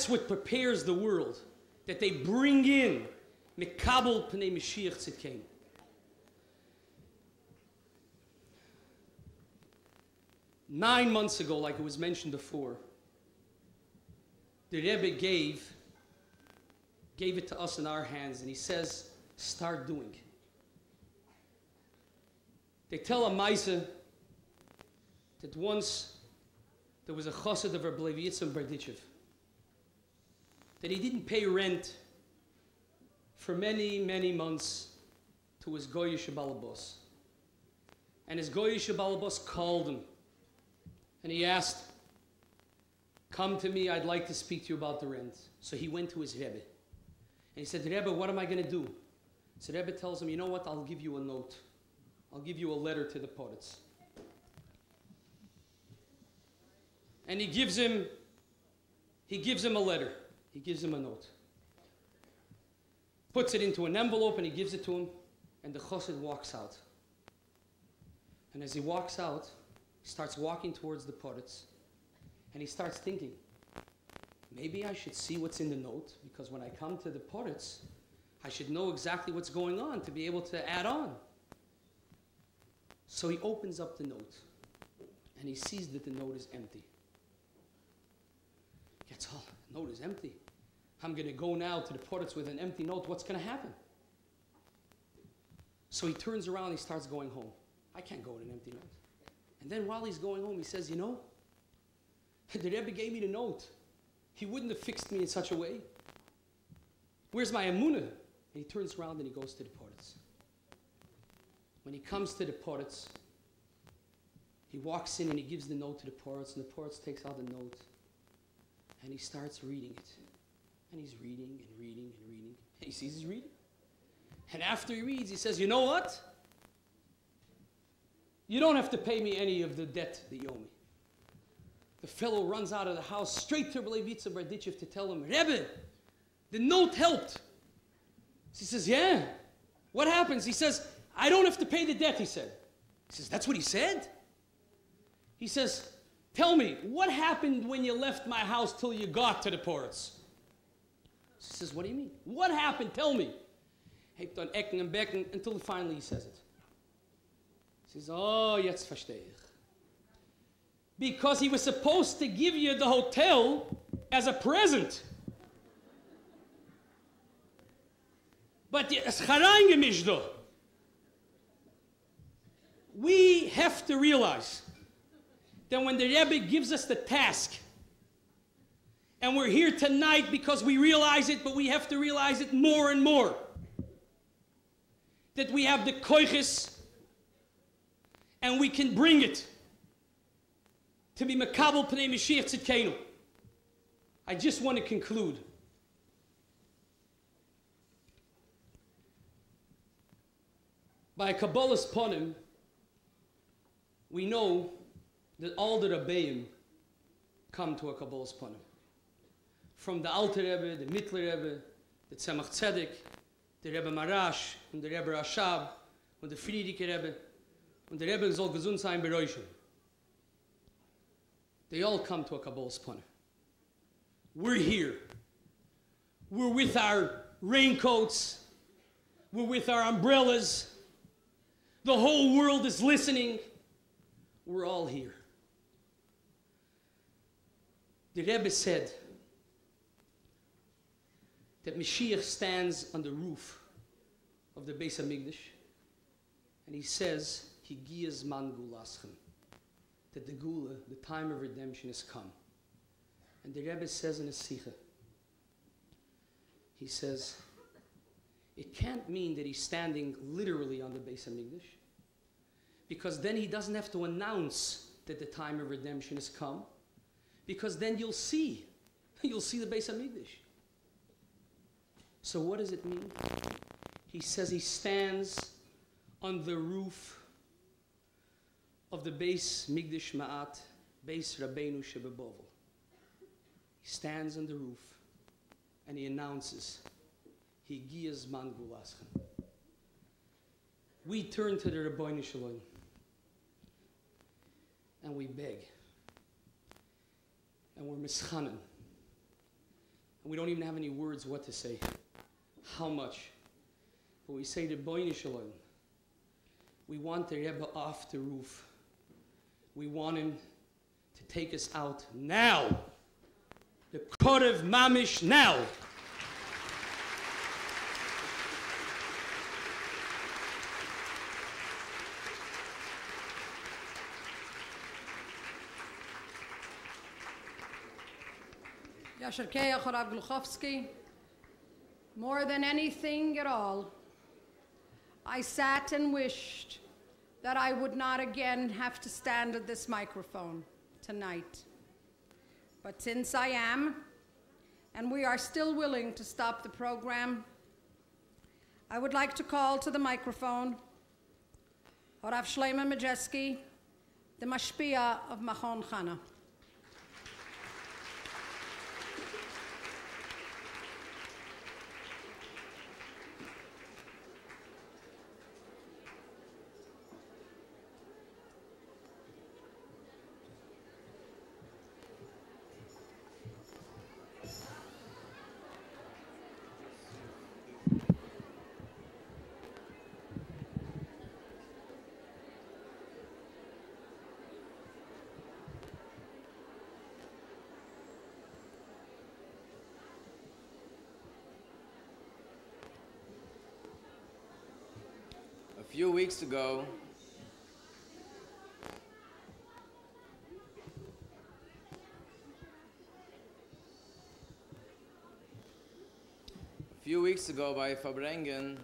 what prepares the world, that they bring in Mekabel Pnei Mashiach Tzidkenu. 9 months ago, like it was mentioned before, the Rebbe gave it to us in our hands, and he says, start doing. They tell a Maisa that once there was a chassid of Rabbi Berditchev, that he didn't pay rent for many, many months to his goyish balabos. And his goyish balabos called him, and he asked, come to me, I'd like to speak to you about the rent. So he went to his Rebbe. And he said, Rebbe, what am I going to do? So Rebbe tells him, you know what, I'll give you a note. I'll give you a letter to the poets. And he gives him a letter. He gives him a note. Puts it into an envelope and he gives it to him. And the chassid walks out. And as he walks out, he starts walking towards the poets. And he starts thinking, maybe I should see what's in the note, because when I come to the poets, I should know exactly what's going on to be able to add on. So he opens up the note, and he sees that the note is empty. Gets, oh, the note is empty. I'm going to go now to the poets with an empty note. What's going to happen? So he turns around, and he starts going home. I can't go with an empty note. And then while he's going home, he says, you know, the Rebbe gave me the note. He wouldn't have fixed me in such a way. Where's my emunah? And he turns around and he goes to the poets. When he comes to the poets, he walks in and he gives the note to the poets, and the poets takes out the note and he starts reading it. And he's reading and reading and reading. And he sees he's reading. And after he reads, he says, you know what? You don't have to pay me any of the debt that you owe me. The fellow runs out of the house straight to Rabbi Berditchev to tell him, Rebbe, the note helped. He says, yeah. What happens? He says, I don't have to pay the debt, he said. He says, that's what he said? He says, tell me, what happened when you left my house till you got to the ports? He says, what do you mean? What happened? Tell me. Heeft on ecken and becken until finally he says it. He says, oh, jetzt verstehe ich. Because he was supposed to give you the hotel as a present. But it's hereingemischt though. We have to realize that when the Rebbe gives us the task, and we're here tonight because we realize it, but we have to realize it more and more, that we have the koiches, and we can bring it to be makabel pnei Mashiach Tzidkenu. I just want to conclude. By Kabbalah's Ponim, we know that all the Rabbeim come to a Kabbalah's Ponim. From the Alter Rebbe, the Mittler Rebbe, the Tzemach Tzedek, the Rebbe Marash, and the Rebbe Rashab, and the Friedrich Rebbe, and the Rebbe soll gesund sein bereushen. They all come to a Kabbalah's Ponim. We're here. We're with our raincoats. We're with our umbrellas. The whole world is listening. We're all here. The Rebbe said that Mashiach stands on the roof of the Beis HaMikdash, and he says, Higiya zman gulaschem, that the Gula, the time of redemption, has come. And the Rebbe says in his Sikha, he says, it can't mean that he's standing literally on the Beis HaMikdash, because then he doesn't have to announce that the time of redemption has come, because then you'll see the Beis HaMikdash. So what does it mean? He says he stands on the roof of the Beis Migdash Ma'at, Beis Rabbeinu Shebebovel. He stands on the roof and he announces, Higiya zman gulaschem. We turn to the Rabbeinu Shalom and we beg. And we're mischanan. And we don't even have any words what to say. How much? But we say to Rabbeinu Shalom, we want the Rebbe off the roof. We want him take us out now. The Korev Mamish now. Yasher Keach Rav Gluchowski, more than anything at all, I sat and wished that I would not again have to stand at this microphone tonight. But since I am, and we are still willing to stop the program, I would like to call to the microphone Rav Shlomo Majeski, the Mashpia of Machon Chana. A few weeks ago, by Fabrengen,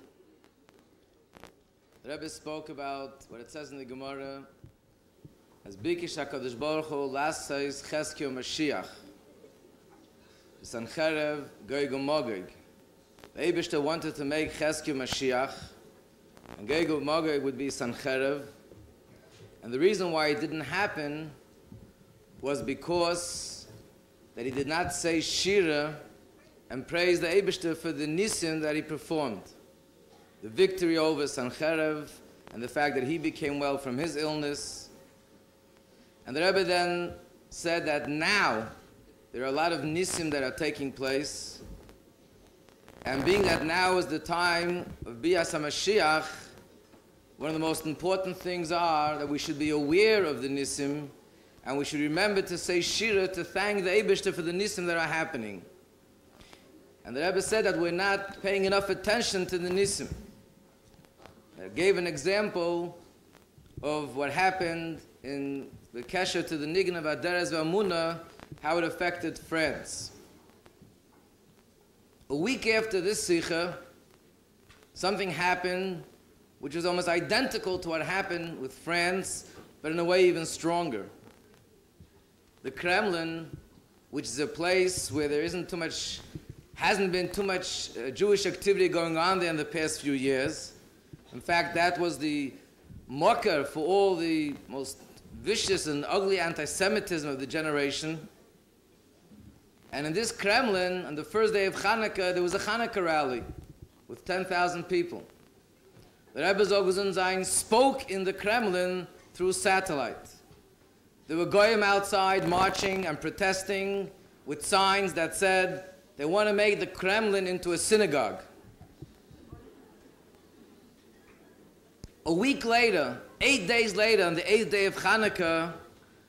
the Rebbe spoke about what it says in the Gemara as Bikish HaKadosh Baruch Hu Lasais Cheskio Mashiach Sancherev Goy Gomogig. The Eibishter wanted to make Cheskio Mashiach, and Goy Gomogig would be Sancherev. And the reason why it didn't happen was because that he did not say Shira and praise the Eibishter for the nisim that he performed. The victory over Sancherev and the fact that he became well from his illness. And the Rebbe then said that now there are a lot of nisim that are taking place. And being that now is the time of Bias HaMashiach, one of the most important things are that we should be aware of the nisim, and we should remember to say Shira to thank the Eibishter for the nisim that are happening. And the Rebbe said that we're not paying enough attention to the nisim. I gave an example of what happened in the kesher to the nigun of Aderes V'Amuna, how it affected France. A week after this sikha, something happened which was almost identical to what happened with France, but in a way even stronger. The Kremlin, which is a place where there hasn't been too much Jewish activity going on there in the past few years. In fact, that was the mocker for all the most vicious and ugly anti-Semitism of the generation. And in this Kremlin, on the first day of Hanukkah, there was a Hanukkah rally with 10,000 people. The Rebbe Zoguzun Zayin spoke in the Kremlin through satellite. There were goyim outside marching and protesting with signs that said they want to make the Kremlin into a synagogue. A week later, 8 days later, on the 8th day of Hanukkah,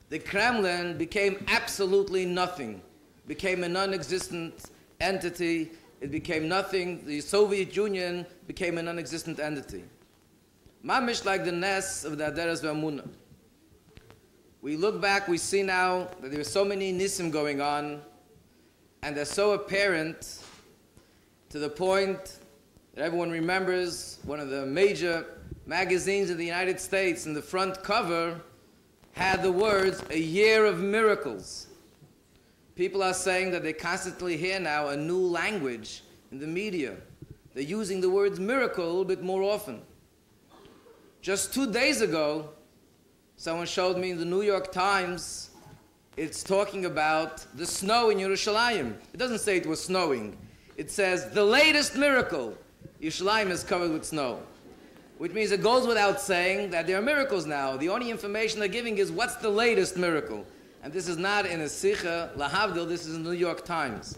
the Kremlin became absolutely nothing, became a non-existent entity. It became nothing. The Soviet Union became a non-existent entity. Mamish like the Nes of the Aderes V'Amuna. We look back, we see now that there are so many nisim going on, and they're so apparent to the point that everyone remembers one of the major magazines in the United States in the front cover had the words, "A year of miracles." People are saying that they constantly hear now a new language in the media. They're using the words miracle a little bit more often. Just 2 days ago, someone showed me in the New York Times, it's talking about the snow in Yerushalayim. It doesn't say it was snowing. It says, the latest miracle, Yerushalayim is covered with snow. Which means it goes without saying that there are miracles now. The only information they're giving is what's the latest miracle. And this is not in a Sikha, Lahavdil, this is in the New York Times.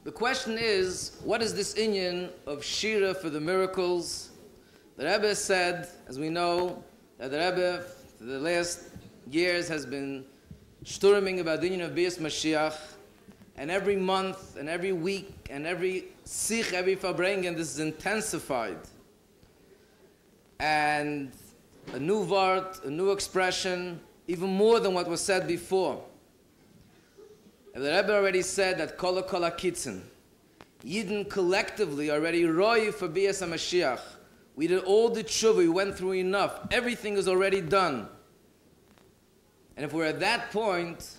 The question is, what is this inyan of Shira for the miracles? The Rebbe said, as we know, that the Rebbe, for the last years, has been sturming about the union of Bias Mashiach, and every month, and every week, and every sich, every Verbringen, this is intensified. And a new word, a new expression, even more than what was said before. And the Rebbe already said that Kol HaKitzin, Yidden collectively already roy for Bias HaMashiach. We did all the tshuva, we went through enough. Everything is already done. And if we're at that point,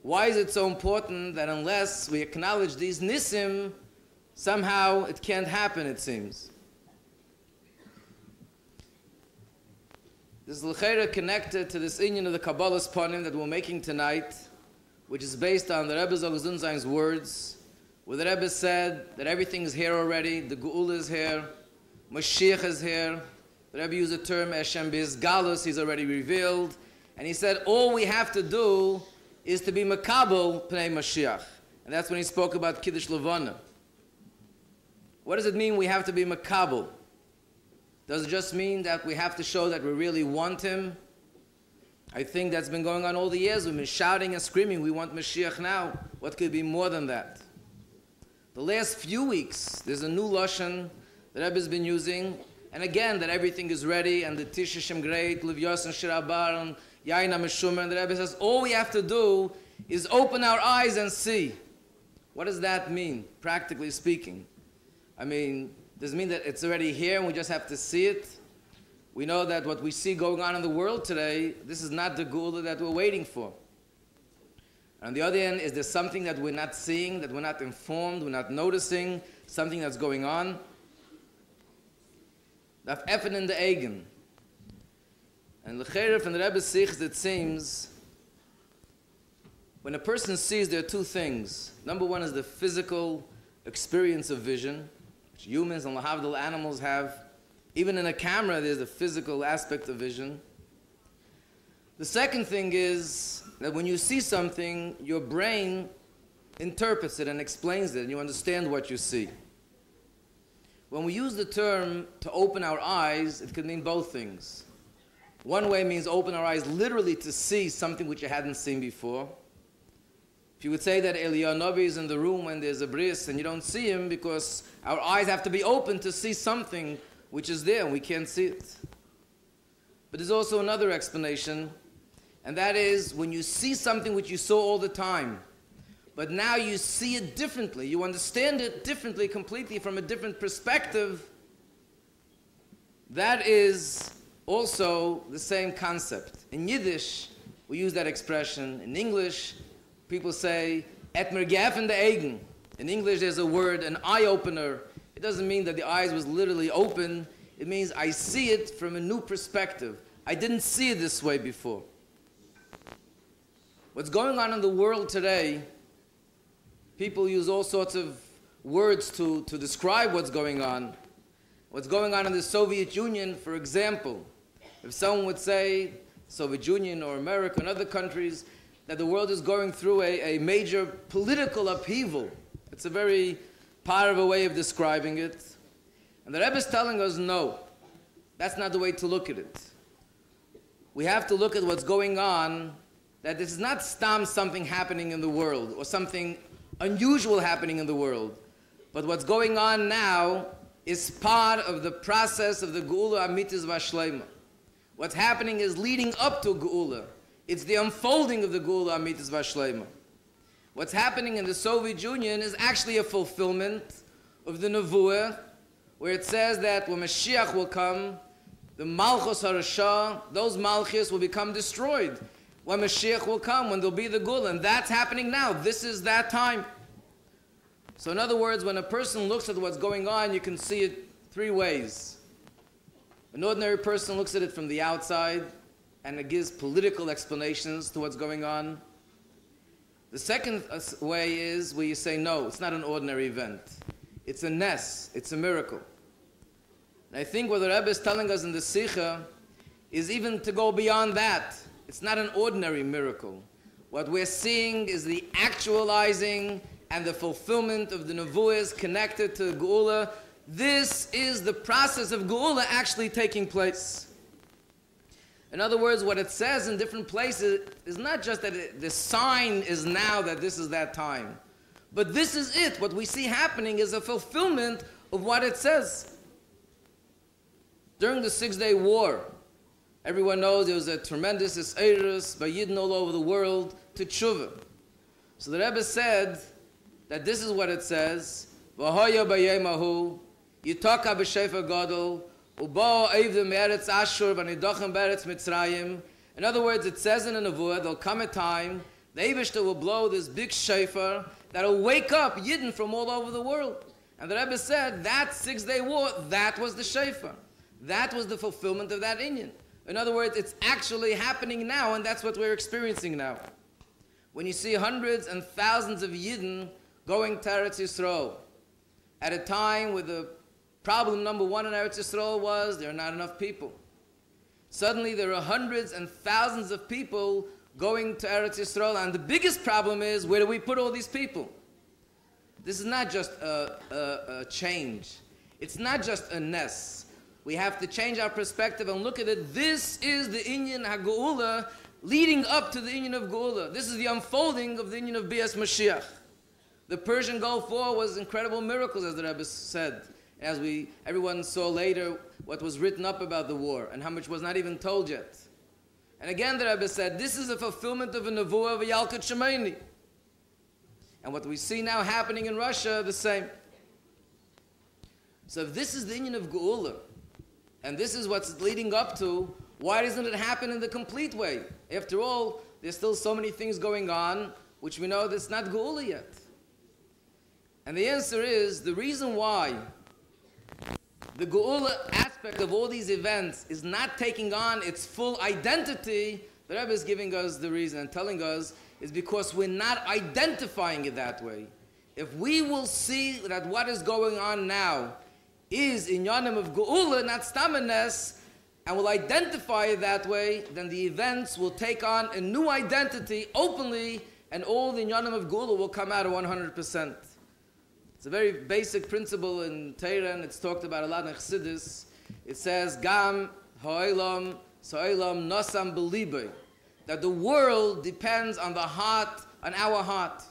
why is it so important that unless we acknowledge these nisim, somehow it can't happen, it seems? This is l'cheira connected to this inyan of the Kabbalah's Pnim that we're making tonight, which is based on the Rebbe Zogazunzein's words, where the Rebbe said that everything is here already, the Geula is here, Mashiach is here. The Rebbe used the term Hashem Biz Galus, he's already revealed. And he said all we have to do is to be Makabel Pnei Mashiach. And that's when he spoke about Kiddush Levana. What does it mean we have to be Makabel? Does it just mean that we have to show that we really want him? I think that's been going on all the years. We've been shouting and screaming, we want Mashiach now. What could be more than that? The last few weeks, there's a new Lashon that Rebbe's been using, and again, that everything is ready, and the Tish Hashem great, Liv Yos and Shirabar, and Yain HaMeshumer, and the Rebbe says, all we have to do is open our eyes and see. What does that mean, practically speaking? I mean, does it mean that it's already here and we just have to see it? We know that what we see going on in the world today, this is not the Geula that we're waiting for. On the other hand, is there something that we're not seeing, that we're not informed, we're not noticing, something that's going on? Daf Effen in the Egen. And l'cheira from the Rebbe's Sichs, it seems, when a person sees, there are two things. Number one is the physical experience of vision, which humans and lahavdil animals have. Even in a camera, there's a physical aspect of vision. The second thing is that when you see something, your brain interprets it and explains it, and you understand what you see. When we use the term to open our eyes, it could mean both things. One way means open our eyes literally to see something which you hadn't seen before. If you would say that Eliyahu Navi is in the room when there's a bris and you don't see him because our eyes have to be open to see something which is there and we can't see it. But there's also another explanation, and that is when you see something which you saw all the time, but now you see it differently, you understand it differently, completely from a different perspective, that is also the same concept. In Yiddish, we use that expression. In English, people say, et mir geffen de Augen. In English, there's a word, an eye-opener. It doesn't mean that the eyes was literally open. It means I see it from a new perspective. I didn't see it this way before. What's going on in the world today, people use all sorts of words to describe what's going on. What's going on in the Soviet Union, for example. If someone would say, Soviet Union or America and other countries, that the world is going through a major political upheaval. It's a very part of a way of describing it. And the Rebbe is telling us, no, that's not the way to look at it. We have to look at what's going on, that this is not something happening in the world, or something unusual happening in the world. But what's going on now is part of the process of the Geula Amitis Vashleima. What's happening is leading up to Geula. It's the unfolding of the Geula Amitis Vashleima. What's happening in the Soviet Union is actually a fulfillment of the Nevuah, where it says that when Mashiach will come, the Malchus HaRasha, those Malchus will become destroyed. When Mashiach will come, when there'll be the Geula, and that's happening now. This is that time. So in other words, when a person looks at what's going on, you can see it three ways. An ordinary person looks at it from the outside, and it gives political explanations to what's going on. The second way is where you say, no, it's not an ordinary event. It's a nes, it's a miracle. And I think what the Rebbe is telling us in the Sikha is even to go beyond that. It's not an ordinary miracle. What we're seeing is the actualizing and the fulfillment of the Nevuahs connected to Geula. This is the process of Geula actually taking place. In other words, what it says in different places is not just that the sign is now that this is that time. But this is it. What we see happening is a fulfillment of what it says. During the 6-day war, everyone knows there was a tremendous is'erus by Yidden all over the world to tshuva. So the Rebbe said that this is what it says, V'hoya b'yemahu, yitaka b'shefer gadol, ubo eivdim eretz Ashur v'nidochem b'eretz Mitzrayim. In other words, it says in a nevuah, there'll come a time, the Eibishter will blow this big shofar that'll wake up Yidden from all over the world. And the Rebbe said that 6-day war, that was the shofar. That was the fulfillment of that inyan. In other words, it's actually happening now, and that's what we're experiencing now. When you see hundreds and thousands of Yidden going to Eretz Yisrael, at a time where the problem number one in Eretz Yisrael was there are not enough people. Suddenly there are hundreds and thousands of people going to Eretz Yisrael, and the biggest problem is, where do we put all these people? This is not just a change. It's not just a ness. We have to change our perspective and look at it. This is the inyan HaGeula leading up to the inyan of Geula. This is the unfolding of the inyan of Bias Mashiach. The Persian Gulf War was incredible miracles, as the Rebbe said. As everyone saw later what was written up about the war and how much was not even told yet. And again the Rebbe said, this is a fulfillment of a nevuah of a Yalkut Shemaini. And what we see now happening in Russia, the same. So if this is the inyan of Geula, and this is what's leading up to, why doesn't it happen in the complete way? After all, there's still so many things going on, which we know that's not Geula yet. And the answer is, the reason why the Geula aspect of all these events is not taking on its full identity, the Rebbe is giving us the reason and telling us, is because we're not identifying it that way. If we will see that what is going on now is in Yanim of Geula, not Stamenes, and will identify it that way, then the events will take on a new identity openly, and all the Yanim of Geula will come out at 100%. It's a very basic principle in Torah, and it's talked about a lot in Chassidus. It says, Gam ha'olam sa'olam nosam b'libay, that the world depends on the heart, on our heart.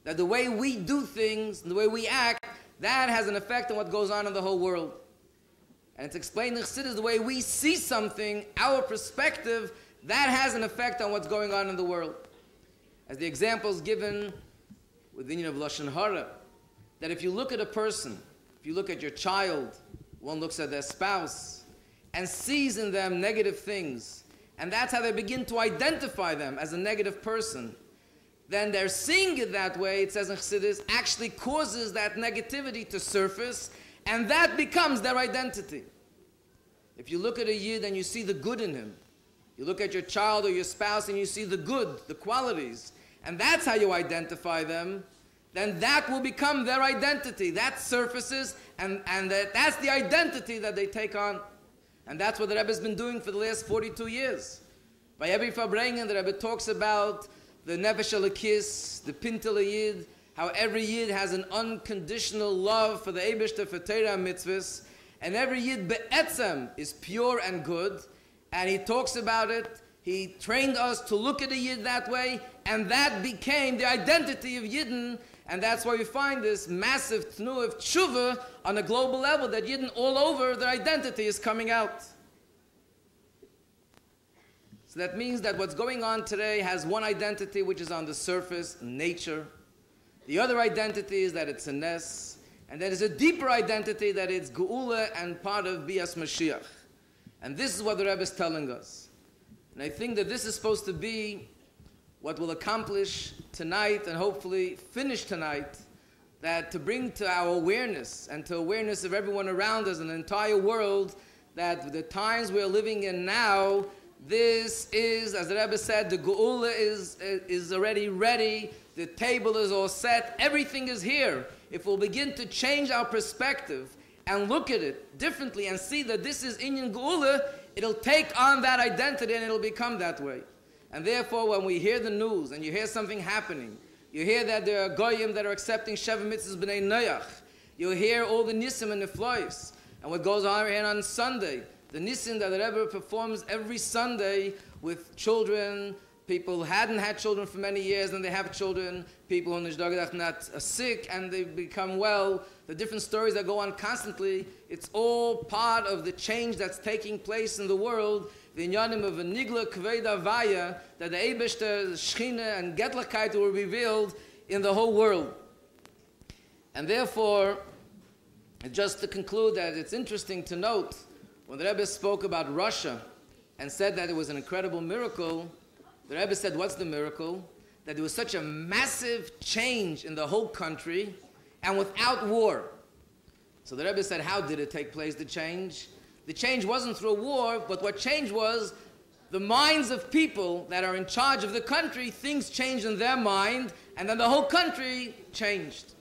That the way we do things, the way we act, that has an effect on what goes on in the whole world. And it's explained in Chassidus, the way we see something, our perspective, that has an effect on what's going on in the world. As the examples given with the union of Lashon Hara, that if you look at a person, if you look at your child, one looks at their spouse, and sees in them negative things, and that's how they begin to identify them as a negative person, then they're seeing it that way, it says in Chassidus, actually causes that negativity to surface, and that becomes their identity. If you look at a Yid and you see the good in him, you look at your child or your spouse and you see the good, the qualities, and that's how you identify them, then that will become their identity. That surfaces, and that's the identity that they take on. And that's what the Rebbe has been doing for the last 42 years. By every Farbrengen, the Rebbe talks about the Nefesh Elokis, the Pintel Yid, how every Yid has an unconditional love for the Eibishter, for Torah and mitzvahs, and every Yid be'etzem is pure and good, and he talks about it. He trained us to look at a Yid that way, and that became the identity of Yidden, and that's why we find this massive tnu of tshuva on a global level, that Yidden all over, their identity is coming out. So that means that what's going on today has one identity, which is on the surface, nature. The other identity is that it's a nes, and there is a deeper identity that it's geula and part of bias Mashiach. And this is what the Rebbe is telling us. And I think that this is supposed to be what we'll accomplish tonight and hopefully finish tonight, that to bring to our awareness and to awareness of everyone around us and the entire world, that the times we're living in now, this is, as the Rebbe said, the geula is already ready, the table is all set, everything is here. If we'll begin to change our perspective and look at it differently and see that this is inyan geula, it'll take on that identity and it'll become that way. And therefore, when we hear the news and you hear something happening, you hear that there are goyim that are accepting Sheva Mitzvahs B'nai Noach, you hear all the nisim and the flois, and what goes on here on Sunday, the Nissen that the Rebbe performs every Sunday with children, people who hadn't had children for many years and they have children, people who are sick and they become well, the different stories that go on constantly, it's all part of the change that's taking place in the world, the inyanim of a nigla kveda vaya, that the Eibeshter, Shechina, and Yebdlחט were revealed in the whole world. And therefore, just to conclude that it's interesting to note, when the Rebbe spoke about Russia and said that it was an incredible miracle, the Rebbe said, what's the miracle? That there was such a massive change in the whole country and without war. So the Rebbe said, how did it take place, the change? The change wasn't through a war, but what changed was the minds of people that are in charge of the country, things changed in their mind, and then the whole country changed.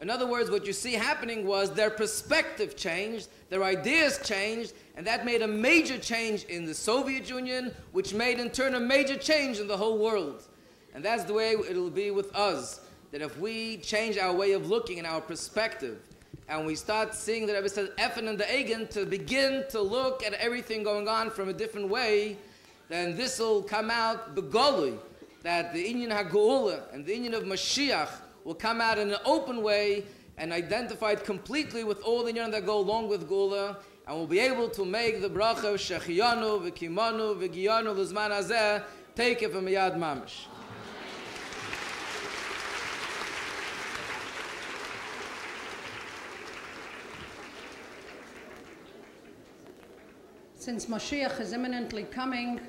In other words, what you see happening was their perspective changed, their ideas changed, and that made a major change in the Soviet Union, which made in turn a major change in the whole world. And that's the way it'll be with us, that if we change our way of looking and our perspective, and we start seeing that Rebbe says, Effen and the Egen, to begin to look at everything going on from a different way, then this will come out begolui, that the Inyan HaGeula and the Inyan of Mashiach will come out in an open way and identified completely with all the Inyan that go along with Geula, and we'll be able to make the bracha of Shechiyanu, V'kimanu, V'giyanu, L'zman Hazeh, take it from Yad Mamish. Since Mashiach is imminently coming,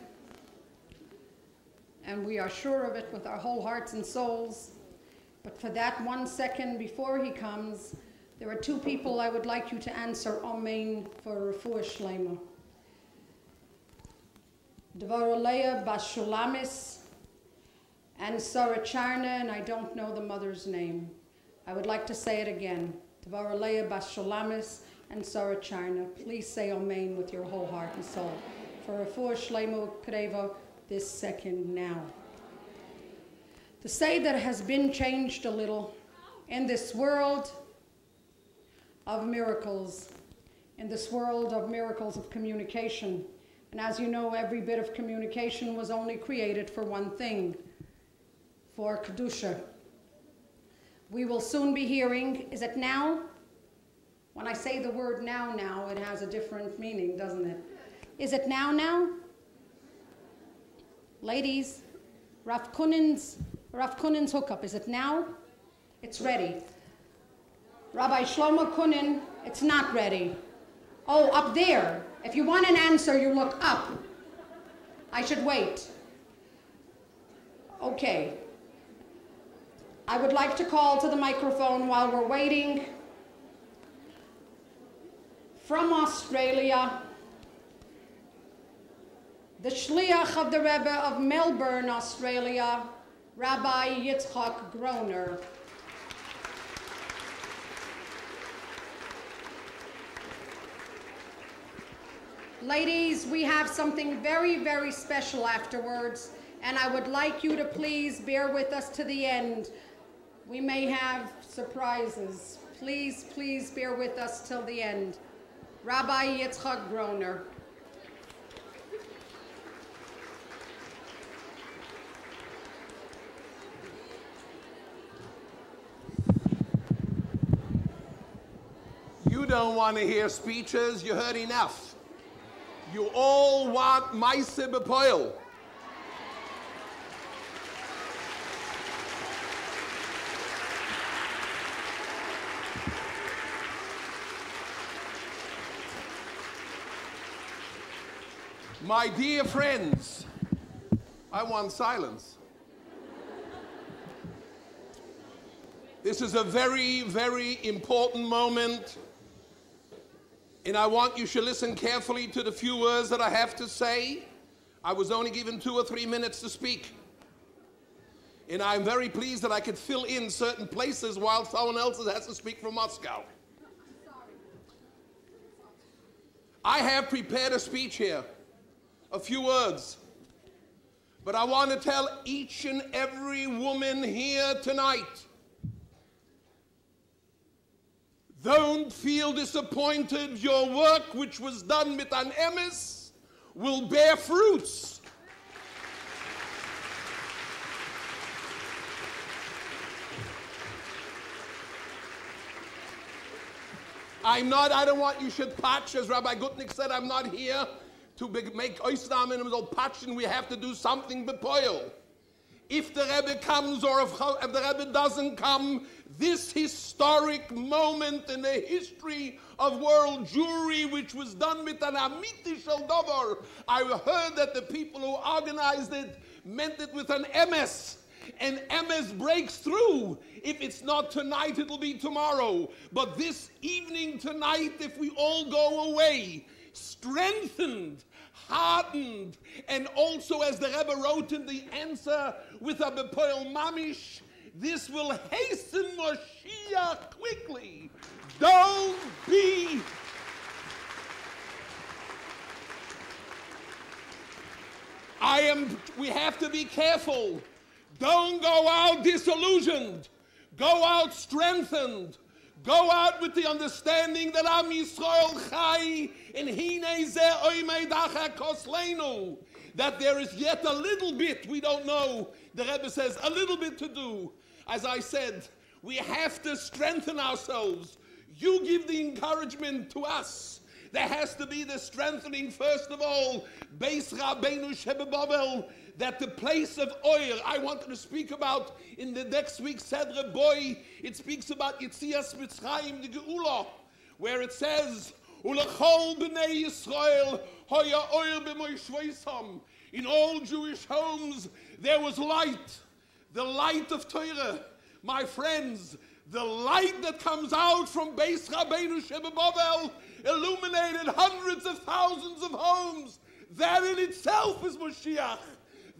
and we are sure of it with our whole hearts and souls, but for that 1 second before he comes, there are two people I would like you to answer Amen for Refuah Shlema. Dvoraleya Bas Shulamis and Sarah Charna, and I don't know the mother's name. I would like to say it again. Dvoraleya Bas Shulamis and Sarah Charna. Please say Amen with your whole heart and soul. For Refuah Shlema Kreva this second now. The Seder has been changed a little in this world of miracles, in this world of miracles of communication. And as you know, every bit of communication was only created for one thing, for Kedusha. We will soon be hearing, is it now? When I say the word now, it has a different meaning, doesn't it? Is it now? Ladies, Rav Kunin's hookup, is it now? It's ready. Rabbi Shlomo Kunin, it's not ready. Oh, up there. If you want an answer, you look up. I should wait. Okay. I would like to call to the microphone while we're waiting. From Australia, the Shliach of the Rebbe of Melbourne, Australia, Rabbi Yitzchak Groner. Ladies, we have something very, very special afterwards, and I would like you to please bear with us to the end. We may have surprises. Please, please bear with us till the end. Rabbi Yitzchak Groner. You don't want to hear speeches, you heard enough. You all want Maaseh B'Poel. My dear friends, I want silence. This is a very, very important moment, and I want you to listen carefully to the few words that I have to say. I was only given 2 or 3 minutes to speak. And I'm very pleased that I could fill in certain places while someone else has to speak from Moscow. I have prepared a speech here, a few words. But I want to tell each and every woman here tonight, Don't feel disappointed. Your work, which was done with an emes, will bear fruits. I don't want you should patch, as Rabbi Gutnick said, I'm not here to make oisnamen and all patching. We have to do something bepoil. If the Rebbe comes or if the Rebbe doesn't come, this historic moment in the history of world Jewry, which was done with an amiti shel davar, I heard that the people who organized it meant it with an emes. And emes breaks through. If it's not tonight, it'll be tomorrow. But this evening tonight, if we all go away, strengthened, hardened, and also, as the Rebbe wrote in the answer, with a bepoil mamish, this will hasten Moshiach quickly. Don't be... We have to be careful. Don't go out disillusioned. Go out strengthened. Go out with the understanding that Am Yisrael Chai in Hine Zeh Oimei Dacha Kosleinu, that there is yet a little bit, we don't know, the Rebbe says, a little bit to do. As I said, we have to strengthen ourselves. You give the encouragement to us. There has to be the strengthening, first of all, Beis Rabbeinu Shebebabel, that the place of oil, I wanted to speak about in the next week's Sedre Boy, it speaks about Yitzias Mitzrayim, the Geula, where it says, Ulechol b'nei Yisrael, hoya oil b'moishvoisam. In all Jewish homes, there was light, the light of Torah. My friends, the light that comes out from Beis Rabbeinu Shebebabel illuminated hundreds of thousands of homes. That in itself is Moshiach.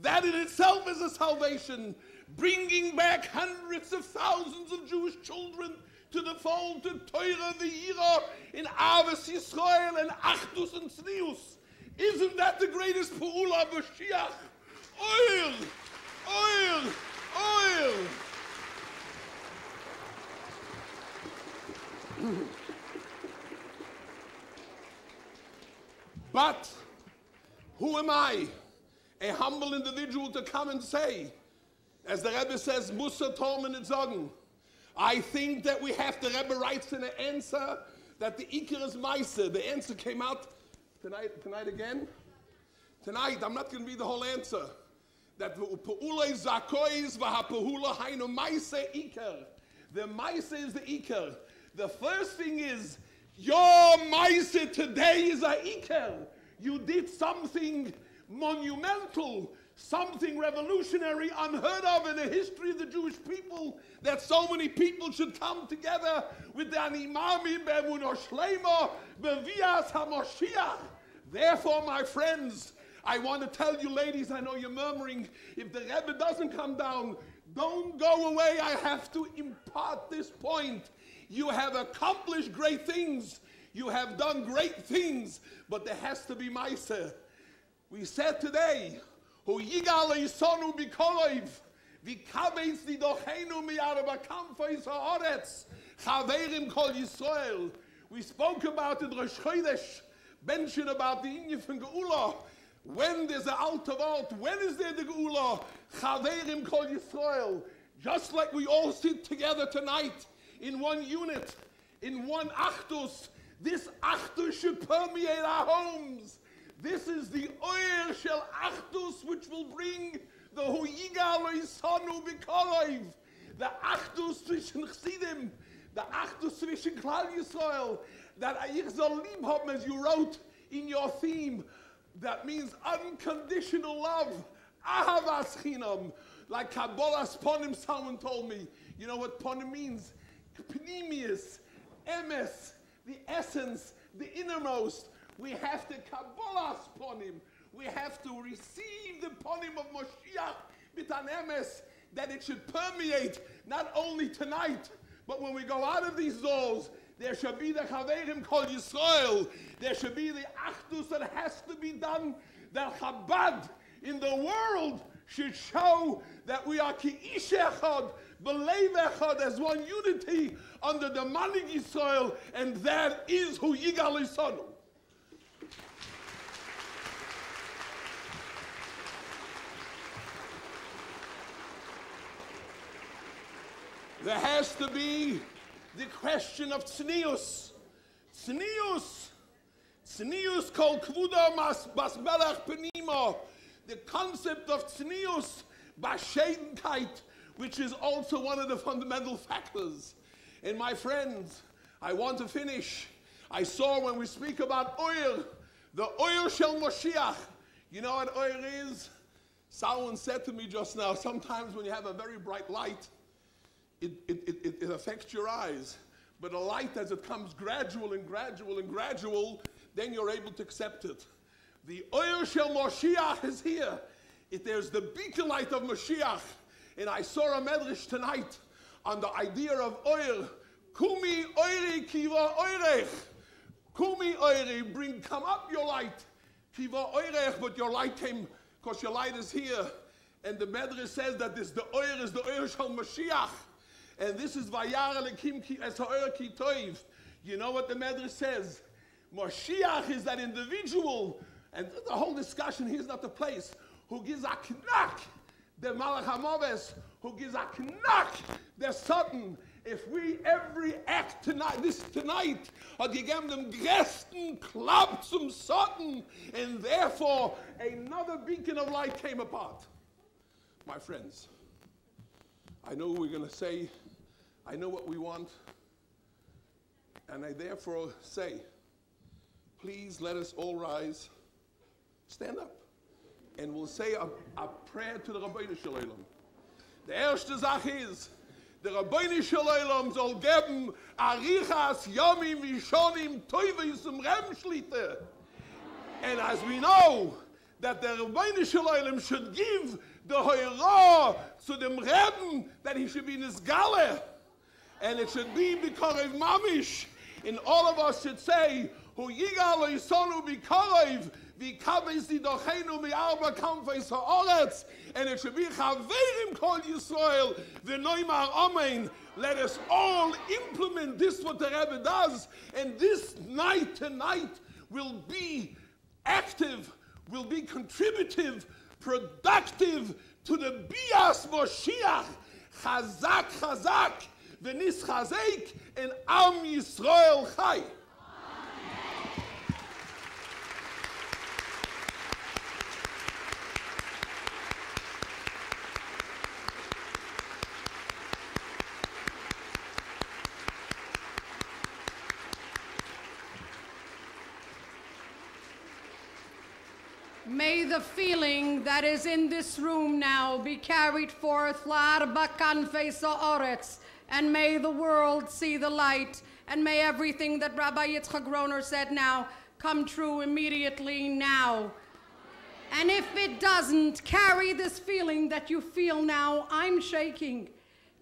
That in itself is a salvation, bringing back hundreds of thousands of Jewish children to the fold, to Torah, Ve'ira, in Avos Yisrael, and Achdus and Tznius. Isn't that the greatest Pa'ula of Moshiach? Oil! Oil! Oil! But who am I, a humble individual, to come and say, as the Rebbe says, Musa Tolman and Zogen, I think that we have, the Rebbe writes in an answer, that the Iker is Meise. The answer came out tonight again? Tonight, I'm not going to read the whole answer. That Pa'ulei Zakois V'ha'pahula Hainu Meise Iker. The Meise is the Iker. The first thing is, your Meise today is a Iker. You did something monumental, something revolutionary, unheard of in the history of the Jewish people, that so many people should come together with the Animami Be'emunah Shleima Be'vias HaMoshiach. Therefore, my friends, I want to tell you, ladies, I know you're murmuring, if the Rebbe doesn't come down, don't go away. I have to impart this point. You have accomplished great things. You have done great things, but there has to be Maaseh. We said today, Hu yigal yisonu bikolev, v'kabeitz lidochenu miyarba kamfeis ha'aretz, chaverim kol Yisrael. We spoke about it Rosh Chodesh, mentioned about the Inyan von Geula. When there's an Alta Vault, when is there the Geula? Chaverim kol Yisrael. Just like we all sit together tonight in one unit, in one Achdus, this Achdus should permeate our homes. This is the oil shel Achdus, which will bring the Hu yigal yisonu b'kolev, the Achdus zwischen Chassidim, the Achdus zwischen Klal Yisrael, that ich soll lieb haben, as you wrote in your theme. That means unconditional love, ahavas chinam, like Kabbalah's Ponim. Someone told me, you know what Ponim means? Pnimius, emes, the essence, the innermost. We have to Kabbalah's Ponim. We have to receive the Ponim of Moshiach with an emes, that it should permeate not only tonight, but when we go out of these doors. There should be the Chaverim Kol Yisrael. There should be the Achdus that has to be done. That Chabad in the world should show that we are Ki Ish Echad believe echad as one unity under the Manig Yisrael, and that is who Yigal Isonu. There has to be the question of tznius. Tznius. Tznius kol kvuda bas melech penimo. The concept of tznius, bashedenkeit, which is also one of the fundamental factors. And my friends, I want to finish. I saw when we speak about oil, the oil shel Moshiach. You know what oil is? Someone said to me just now, sometimes when you have a very bright light, it affects your eyes. But a light, as it comes gradual and gradual and gradual, then you're able to accept it. The oil shel Moshiach is here. There's the beacon light of Mashiach. And I saw a medrash tonight on the idea of oil. Kumi oiri kiva oirech. Kumi oiri, come up your light. Kiva oirech, but your light came, because your light is here. And the medrash says that the oil is the oil shel Mashiach. And this is Vayara Lekim Ki Es Ha'or Ki Toiv. You know what the Medrash says? Moshiach is that individual, and the whole discussion here is not the place, who gives a knack, the Malach HaMoves, who gives a knack, the Satan. If we every act tonight, hat gegeben dem größten Klapp zum Satan, and therefore another beacon of light came apart. My friends, I know what we're going to say. I know what we want. And I therefore say, please let us all rise. Stand up. And we'll say a prayer to the Rabbeinu Shalom. The erste Sache is, the Rabbeinu Shalom soll geben Arichas Yomim Vishonim Toivis Rem Shlite. And as we know, that the Rabbeinu Shalom should give the Hoira to the Rebbe, that he should be Nisgale. And it should be Bikorev Mamish. And all of us should say, Hu Yigal Yisonu Bikorev, Vikabes Didochenu Mi'arba Kamfes Ha'oretz. And it should be Chaverim Kol Yisrael, V'noimar Amen. Let us all implement this, what the Rebbe does. And this night, tonight, will be active, will be contributive, productive to the Bias Moshiach. Chazak, Chazak, V'nis Chazek, and Am Yisrael Chai. May the feeling that is in this room now be carried forth, la'arba kanfei sa'oretz, and may the world see the light, and may everything that Rabbi Yitzchak Groner said now come true immediately now. And if it doesn't, carry this feeling that you feel now, I'm shaking.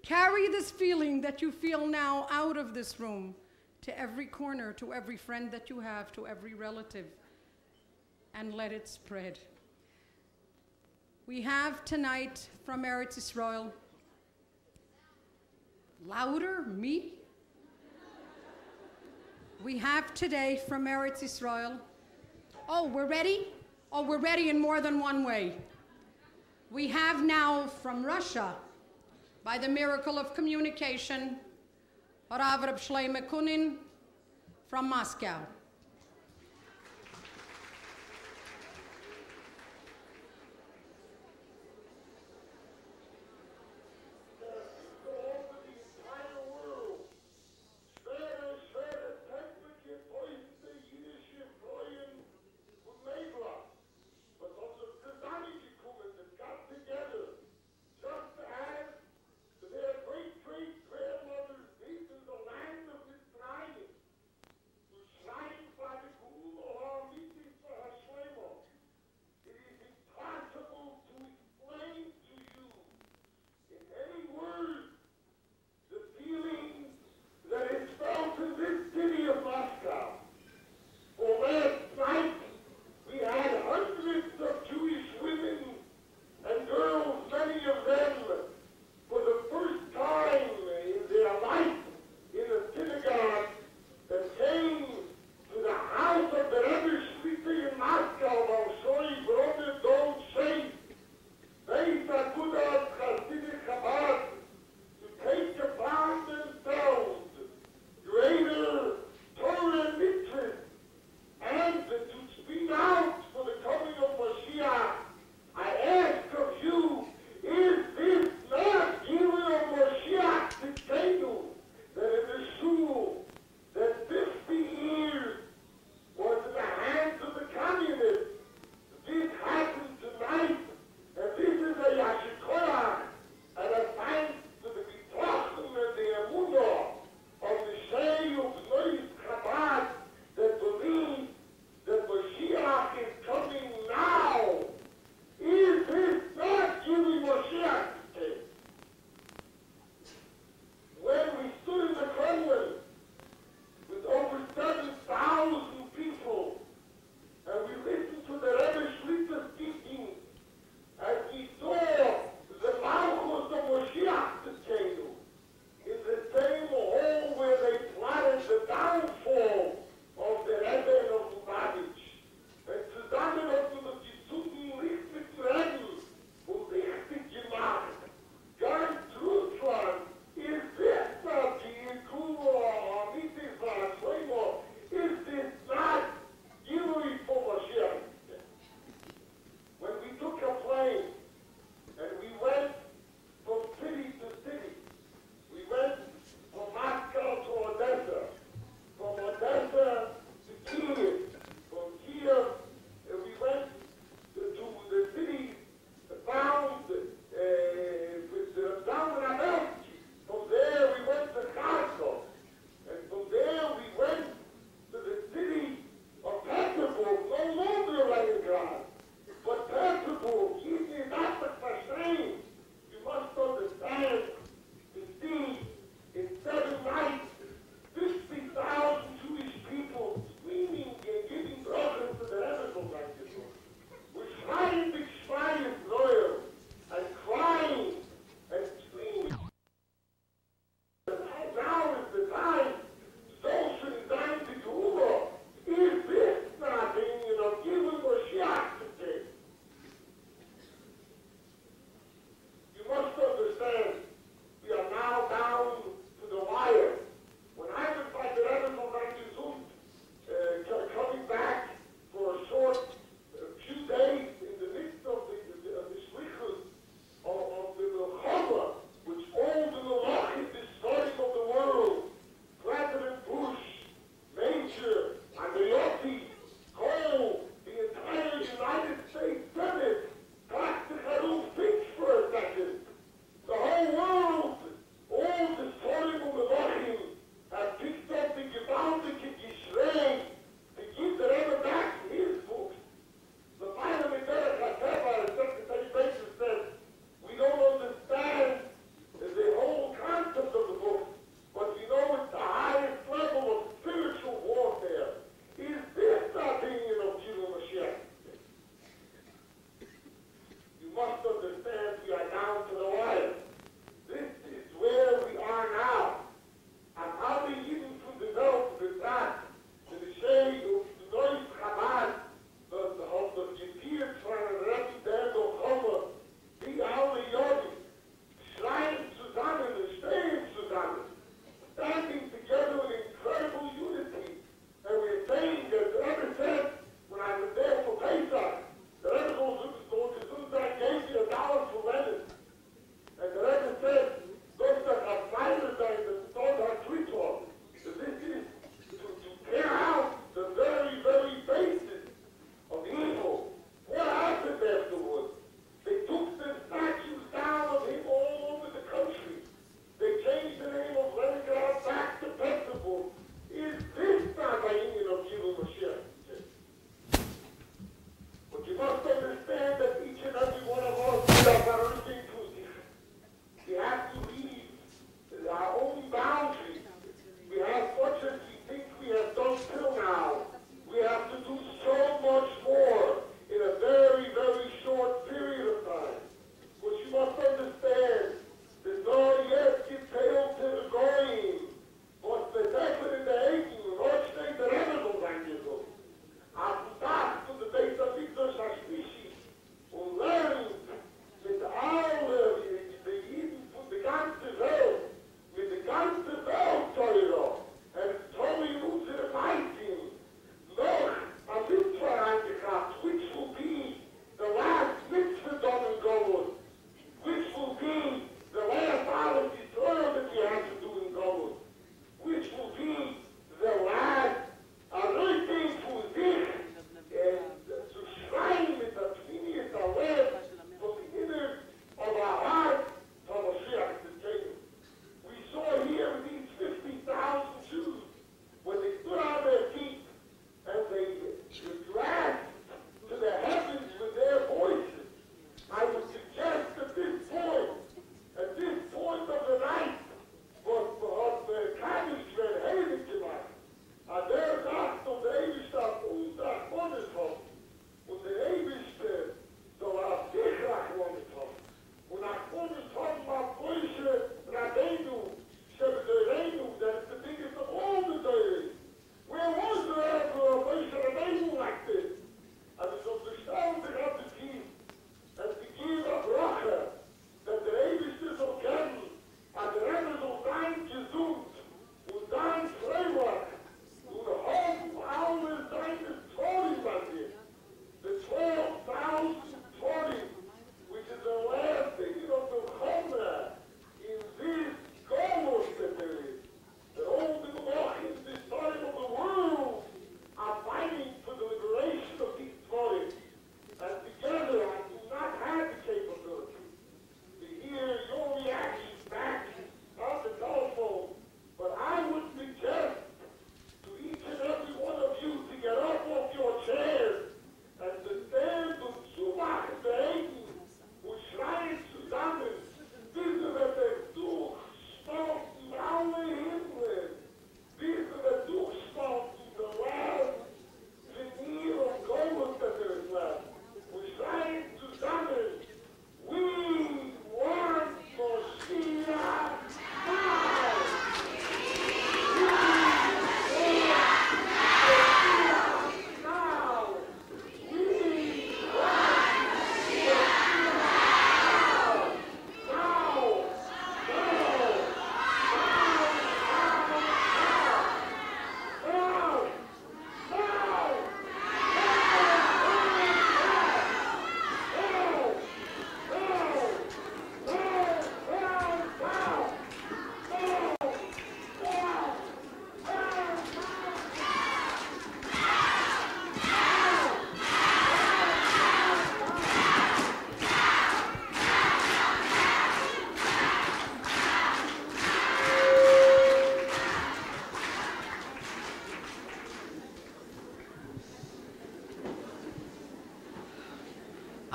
Carry this feeling that you feel now out of this room to every corner, to every friend that you have, to every relative, and let it spread. We have tonight from Eretz Yisrael, louder, me? We have today from Eretz Yisrael, oh, we're ready? Oh, we're ready in more than one way. We have now from Russia, by the miracle of communication, Rav Shlomo Kunin from Moscow. Right.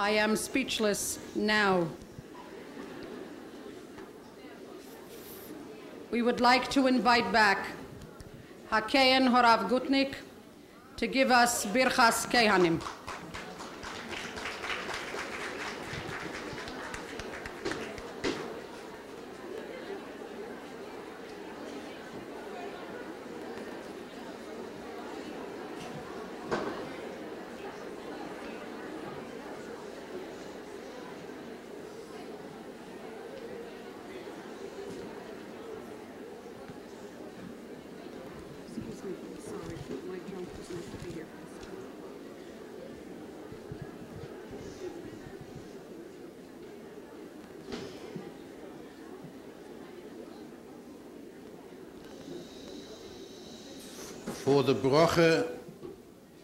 I am speechless now. We would like to invite back HaKehen Horav Gutnik to give us Birchas Kehanim. For the bracha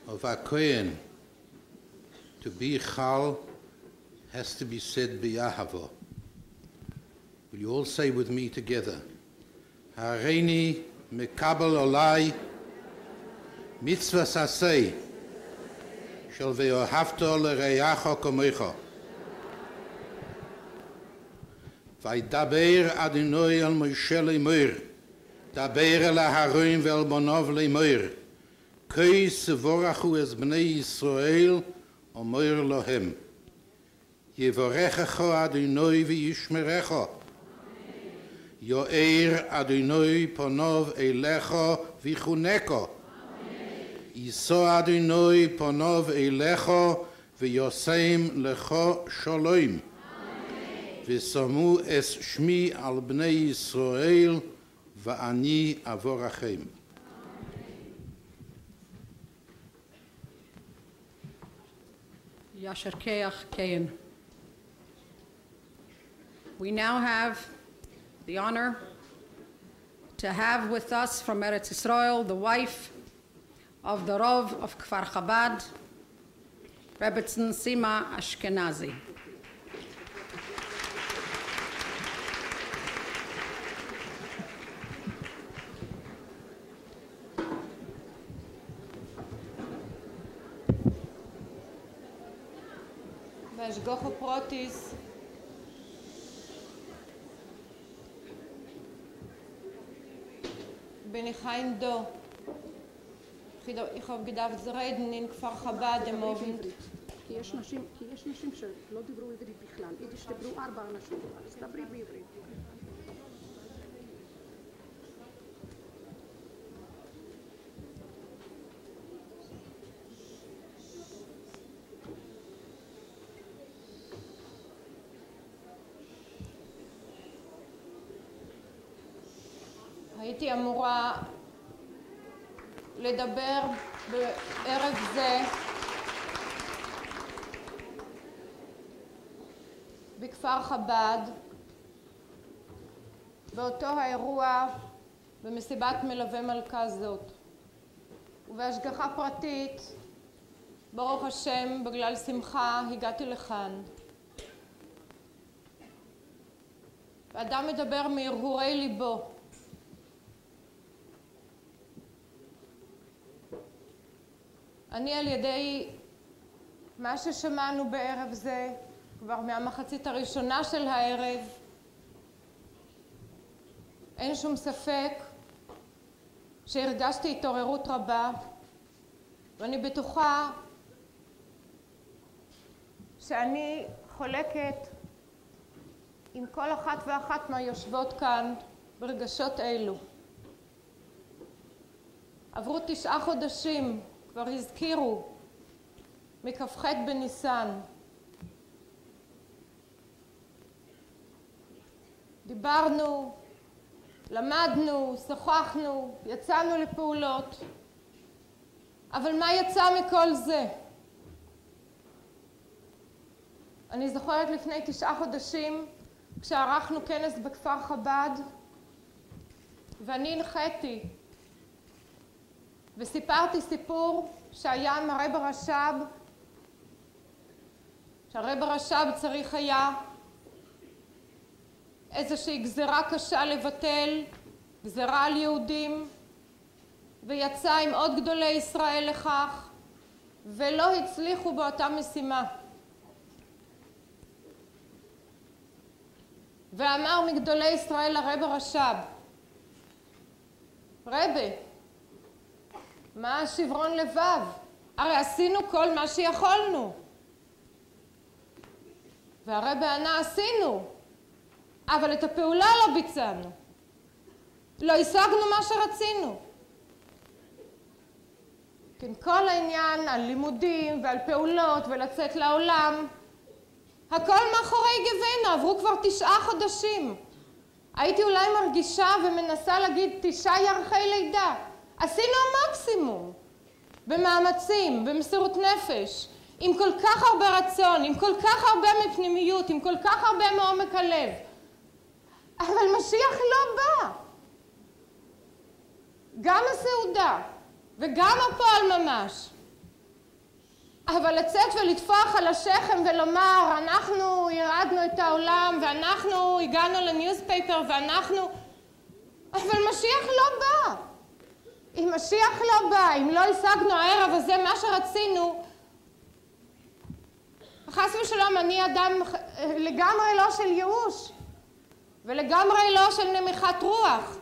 of our Kohen to be chal has to be said b'yahava. Will you all say with me together? Hareini mekabel olai mitzvah sasei shel ve'ohavto l'reyacho komecho. Vaydaber Adonai al Moshe le'mor דבר אל ההרים ואל בניו לאמור, כי סבורכו את בני ישראל, אומר להם, יברכך אדוני וישמרך, יאיר אדוני פניו אליך ויחונך, יישא אדוני פניו אליך וישם לך שלום, ושמו את שמי על בני ישראל, ואני אבורכם. Yasher Keach Kein. We now have the honor to have with us from Eretz Yisrael the wife of the Rav of Kfar Chabad, Rebbetzin Sima Ashkenazi. Ashgocho Protis, bin ich ein Do. Ich habe gedacht, zu reden in Kfar Chabad im Abend. כי יש נשים שלא דיברו עברית בכלל, יידיש דיברו 4 אנשים, אז דברי בעברית. הייתי אמורה לדבר בערב זה בכפר חב"ד, באותו האירוע במסיבת מלווה מלכה זאת, ובהשגחה פרטית, ברוך השם, בגלל שמחה הגעתי לכאן. ואדם מדבר מהרהורי ליבו. אני על ידי מה ששמענו בערב זה, כבר מהמחצית הראשונה של הערב, אין שום ספק שהרגשתי התעוררות רבה, ואני בטוחה שאני חולקת עם כל אחת ואחת מהיושבות כאן ברגשות אלו. עברו 9 חודשים, כבר הזכירו, מכ"ח בניסן. דיברנו, למדנו, שוחחנו, יצאנו לפעולות. אבל מה יצא מכל זה? אני זוכרת לפני 9 חודשים, כשערכנו כנס בכפר חב"ד, ואני הנחיתי וסיפרתי סיפור שהיה עם הרב הרש"ב, שהרב הרש"ב צריך היה איזושהי גזרה קשה לבטל, גזרה על יהודים, ויצא עם עוד גדולי ישראל לכך, ולא הצליחו באותה משימה. ואמר מגדולי ישראל לרב הרש"ב, רבי, מה השברון לבב? הרי עשינו כל מה שיכולנו. והרבי ענה, עשינו, אבל את הפעולה לא ביצענו. לא השגנו מה שרצינו. כן, כל העניין על לימודים ועל פעולות ולצאת לעולם, הכל מאחורי גבינו, עברו כבר 9 חודשים. הייתי אולי מרגישה ומנסה להגיד 9 ירחי לידה. עשינו המקסימום, במאמצים, במסירות נפש, עם כל כך הרבה רצון, עם כל כך הרבה מפנימיות, עם כל כך הרבה מעומק הלב. אבל משיח לא בא. גם הסעודה וגם הפועל ממש. אבל לצאת ולטפוח על השכם ולומר, אנחנו ירדנו את העולם ואנחנו הגענו לניוספייפר ואנחנו... אבל משיח לא בא. אם משיח לא בא, אם לא השגנו הערב הזה מה שרצינו, חס ושלום, אני אדם לגמרי לא של ייאוש ולגמרי לא של נמיכת רוח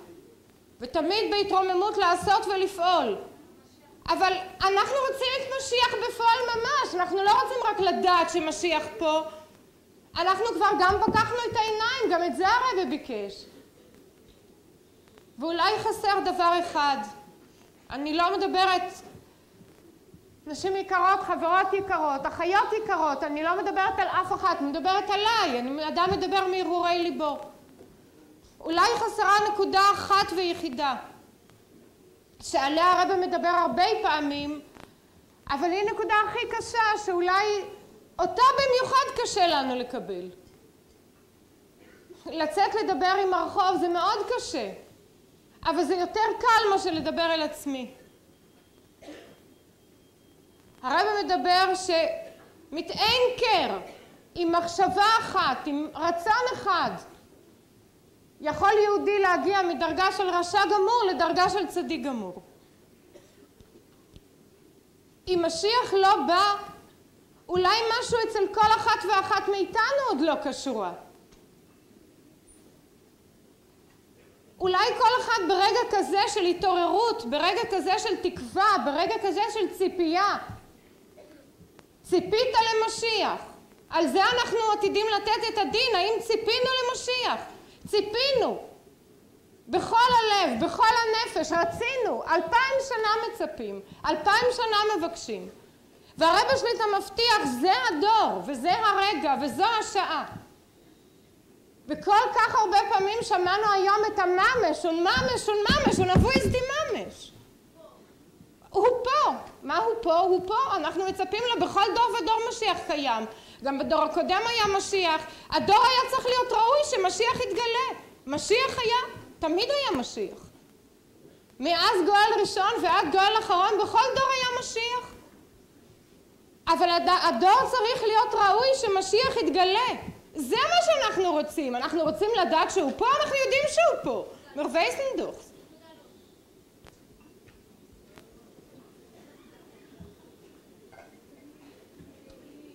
ותמיד בהתרוממות לעשות ולפעול. אבל אנחנו רוצים את משיח בפועל ממש, אנחנו לא רוצים רק לדעת שמשיח פה, אנחנו כבר גם פקחנו את העיניים, גם את זה הרבי ביקש. ואולי חסר דבר אחד, אני לא מדברת, נשים יקרות, חברות יקרות, אחיות יקרות, אני לא מדברת על אף אחת, אני מדברת עליי, אני אדם מדבר מהרהורי ליבו. אולי חסרה נקודה אחת ויחידה, שעליה הרבי מדבר הרבה פעמים, אבל היא נקודה הכי קשה, שאולי אותה במיוחד קשה לנו לקבל. לצאת לדבר עם הרחוב זה מאוד קשה, אבל זה יותר קל מה שלדבר אל עצמי. הרבי מדבר שמתאין קר, עם מחשבה אחת, עם רצון אחד, יכול יהודי להגיע מדרגה של רשע גמור לדרגה של צדיק גמור. אם משיח לא בא, אולי משהו אצל כל אחת ואחת מאיתנו עוד לא קשורה. אולי כל אחד ברגע כזה של התעוררות, ברגע כזה של תקווה, ברגע כזה של ציפייה, ציפית למשיח. על זה אנחנו עתידים לתת את הדין, האם ציפינו למשיח? ציפינו, בכל הלב, בכל הנפש, רצינו, 2000 שנה מצפים, 2000 שנה מבקשים. והרבי שליט המבטיח, זה הדור, וזה הרגע, וזו השעה. וכל כך הרבה פעמים שמענו היום את הממש, וממש, וממש, ונבוא איזדי ממש. הוא פה. מה הוא פה? הוא פה. אנחנו מצפים לו בכל דור ודור משיח קיים. גם בדור הקודם היה משיח. הדור היה צריך להיות ראוי שמשיח יתגלה. משיח היה, תמיד היה משיח. מאז גואל ראשון ועד גואל אחרון, בכל דור היה משיח. אבל הדור צריך להיות ראוי שמשיח יתגלה. זה מה שאנחנו רוצים. אנחנו רוצים לדעת שהוא פה, אנחנו יודעים שהוא פה. מרוויסנדוכס.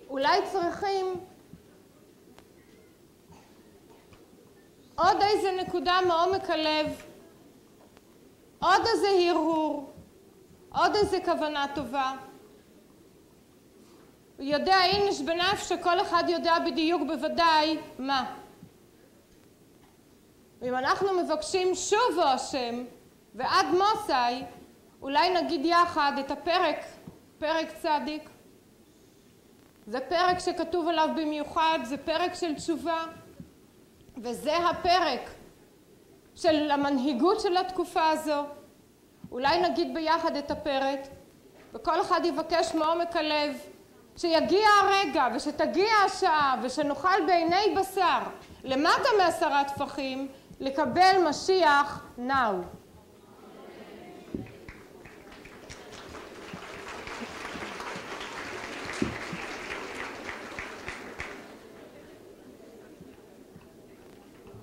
אולי צריכים עוד איזה נקודה מעומק הלב, עוד איזה הרהור, עוד איזה כוונה טובה. הוא יודע איניש בנפש שכל אחד יודע בדיוק בוודאי מה. ואם אנחנו מבקשים שובו השם ועד מוצאי, אולי נגיד יחד את הפרק, פרק צדיק. זה פרק שכתוב עליו במיוחד, זה פרק של תשובה, וזה הפרק של המנהיגות של התקופה הזו. אולי נגיד ביחד את הפרק, וכל אחד יבקש מעומק הלב, שיגיע הרגע ושתגיע השעה ושנוכל בעיני בשר, למטה מ10 טפחים, לקבל משיח now.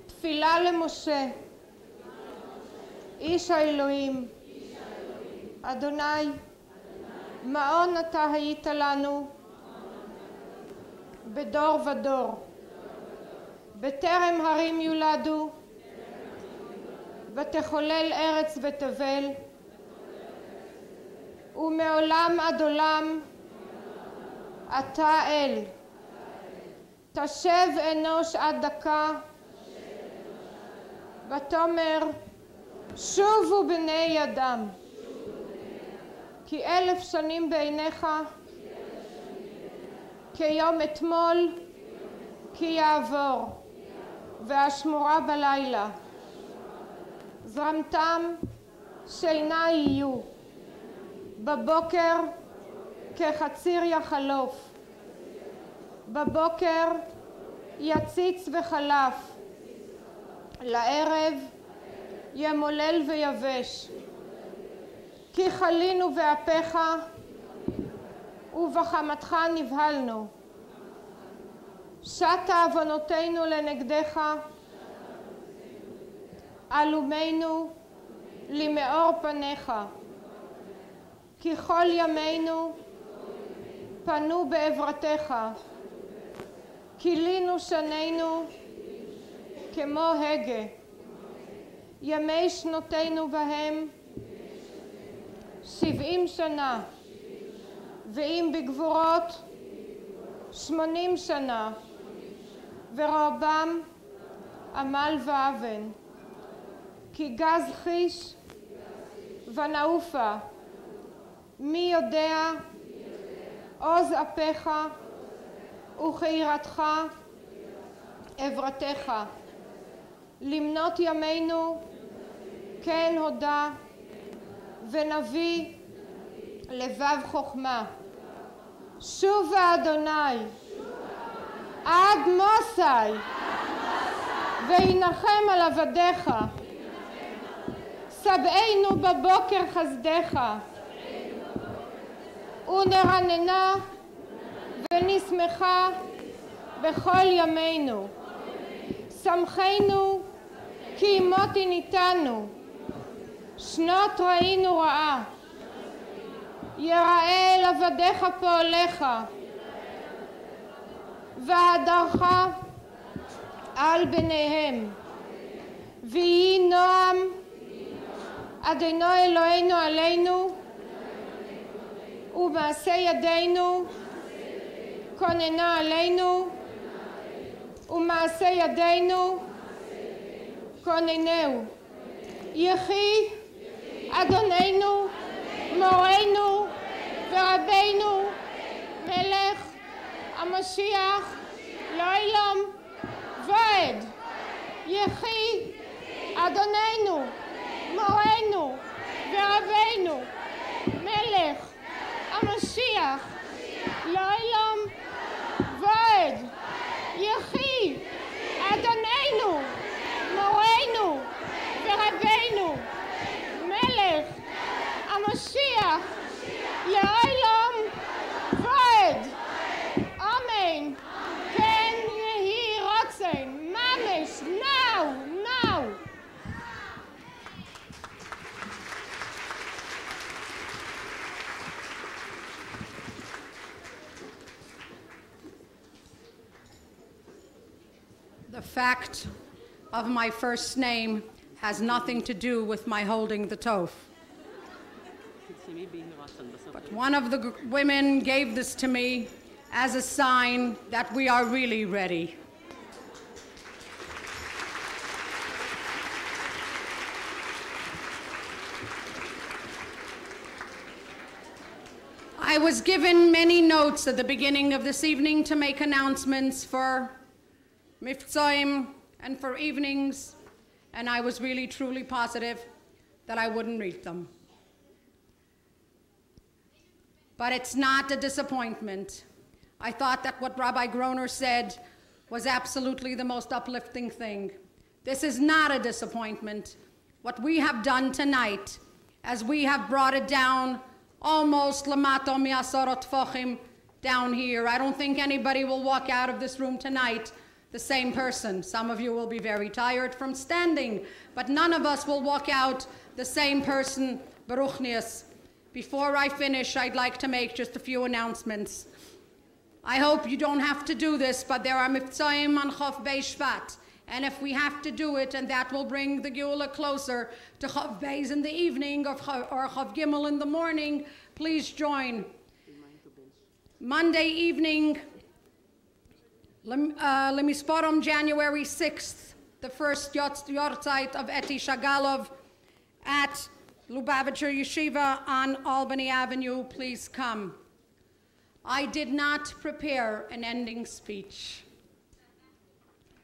תפילה למשה, איש האלוהים, אדוני, מעון אתה היית לנו בדור ודור, בטרם הרים יולדו, ותחולל ארץ ותבל, ומעולם עד עולם אתה אל. תשב אנוש עד דקה, ותאמר שובו בני אדם, כי 1000 שנים בעיניך כיום אתמול כי יעבור, והשמורה בלילה. זרמתם שינה יהיו, בבוקר כחציר יחלוף, בבוקר יציץ וחלף, לערב ימולל ויבש. כי חלינו באפיך ובחמתך נבהלנו, שתה עוונותינו לנגדך, עלומנו למאור פניך. כי כל ימינו פנו בעברתך, כילינו שנינו כמו הגה. ימי שנותינו בהם 70 שנה, ואם בגבורות 80 שנה, ורובם עמל ואבן. כי גז חיש ונעופה, מי יודע עוז אפיך וכיראתך עברתך. למנות ימינו כן הודה, ונביא לבב חוכמה. שובה אדוני עד מוצאי, וינחם על עבדיך. שבענו בבוקר חסדך, ונרננה ונשמחה בכל ימינו. שמחנו כי ימותי ניתנו, שנות ראינו רעה. יראה אל עבדיך פועליך, והדרך על בניהם. ויהי נועם אדונו אלוהינו עלינו, ומעשה ידינו כוננה עלינו, ומעשה ידינו כוננהו. יחי אדוננו מורנו ורבינו מלך המשיח לעולם ועד. יחי אדוננו מורנו ורבינו מלך המשיח לעולם ועד. יחי אדוננו מורנו ורבינו מלך המשיח לעולם ועד. אמן. כן יהי רצון ממש now. The fact of my first name has nothing to do with my holding the toph. But one of the women gave this to me as a sign that we are really ready. I was given many notes at the beginning of this evening to make announcements for Muftzim and for evenings, and I was really truly positive that I wouldn't read them. But it's not a disappointment. I thought that what Rabbi Groner said was absolutely the most uplifting thing. This is not a disappointment. What we have done tonight, as we have brought it down almost lamato mi'asorot tfochim down here, I don't think anybody will walk out of this room tonight the same person. Some of you will be very tired from standing, but none of us will walk out the same person. Baruch nias. Before I finish, I'd like to make just a few announcements. I hope you don't have to do this, but there are Mivtzoim on Chof Bei Shvat. And if we have to do it, and that will bring the Geula closer to Chof Beis in the evening or Chof Gimel in the morning, please join. Monday evening, Lemisporum, January 6th, the first Yortzeit of Eti Shagalov at Lubavitcher Yeshiva on Albany Avenue. Please come. I did not prepare an ending speech.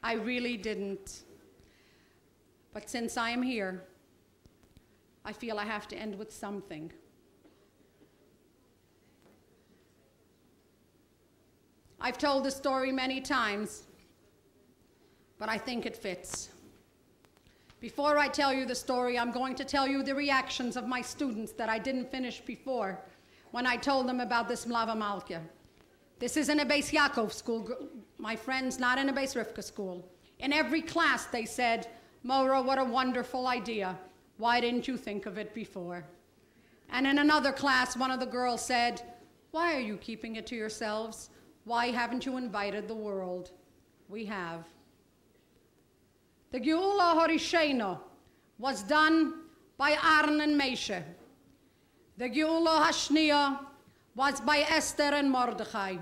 I really didn't. But since I am here, I feel I have to end with something. I've told the story many times, but I think it fits. Before I tell you the story, I'm going to tell you the reactions of my students that I didn't finish before when I told them about this Mlava Malka. This is in a Beis Yaakov school, my friends, not in a Beis Rivka school. In every class they said, Mora, what a wonderful idea. Why didn't you think of it before? And in another class, one of the girls said, why are you keeping it to yourselves? Why haven't you invited the world? We have. The Geula Horishena was done by Aaron and Moshe. The Geula Hashniya was by Esther and Mordechai.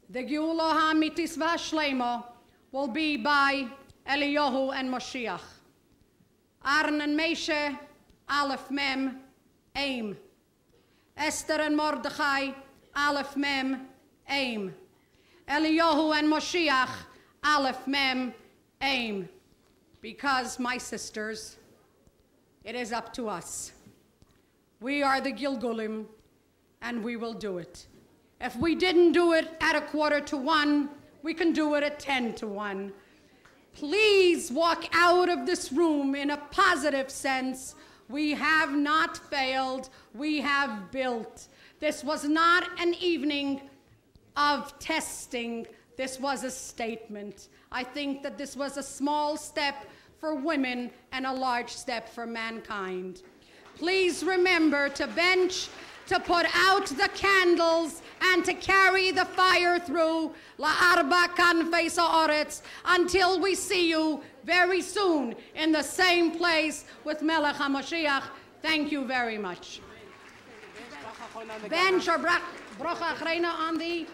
The Geula HaMitis VaShlema will be by Eliyahu and Moshiach. Aaron and Moshe, Aleph Mem, Aim. Esther and Mordechai, Aleph Mem, Aim. Eliyahu and Moshiach, Aleph Mem, Aim. Because, my sisters, it is up to us. We are the Gilgulim, and we will do it. If we didn't do it at 1:45, we can do it at 1:50. Please walk out of this room in a positive sense. We have not failed, we have built. This was not an evening of testing, this was a statement. I think that this was a small step for women and a large step for mankind. Please remember to bench, to put out the candles, and to carry the fire through la'arba kanfei sa'aretz until we see you very soon in the same place with Melech HaMashiach. Thank you very much. Bench or brocha achrena on the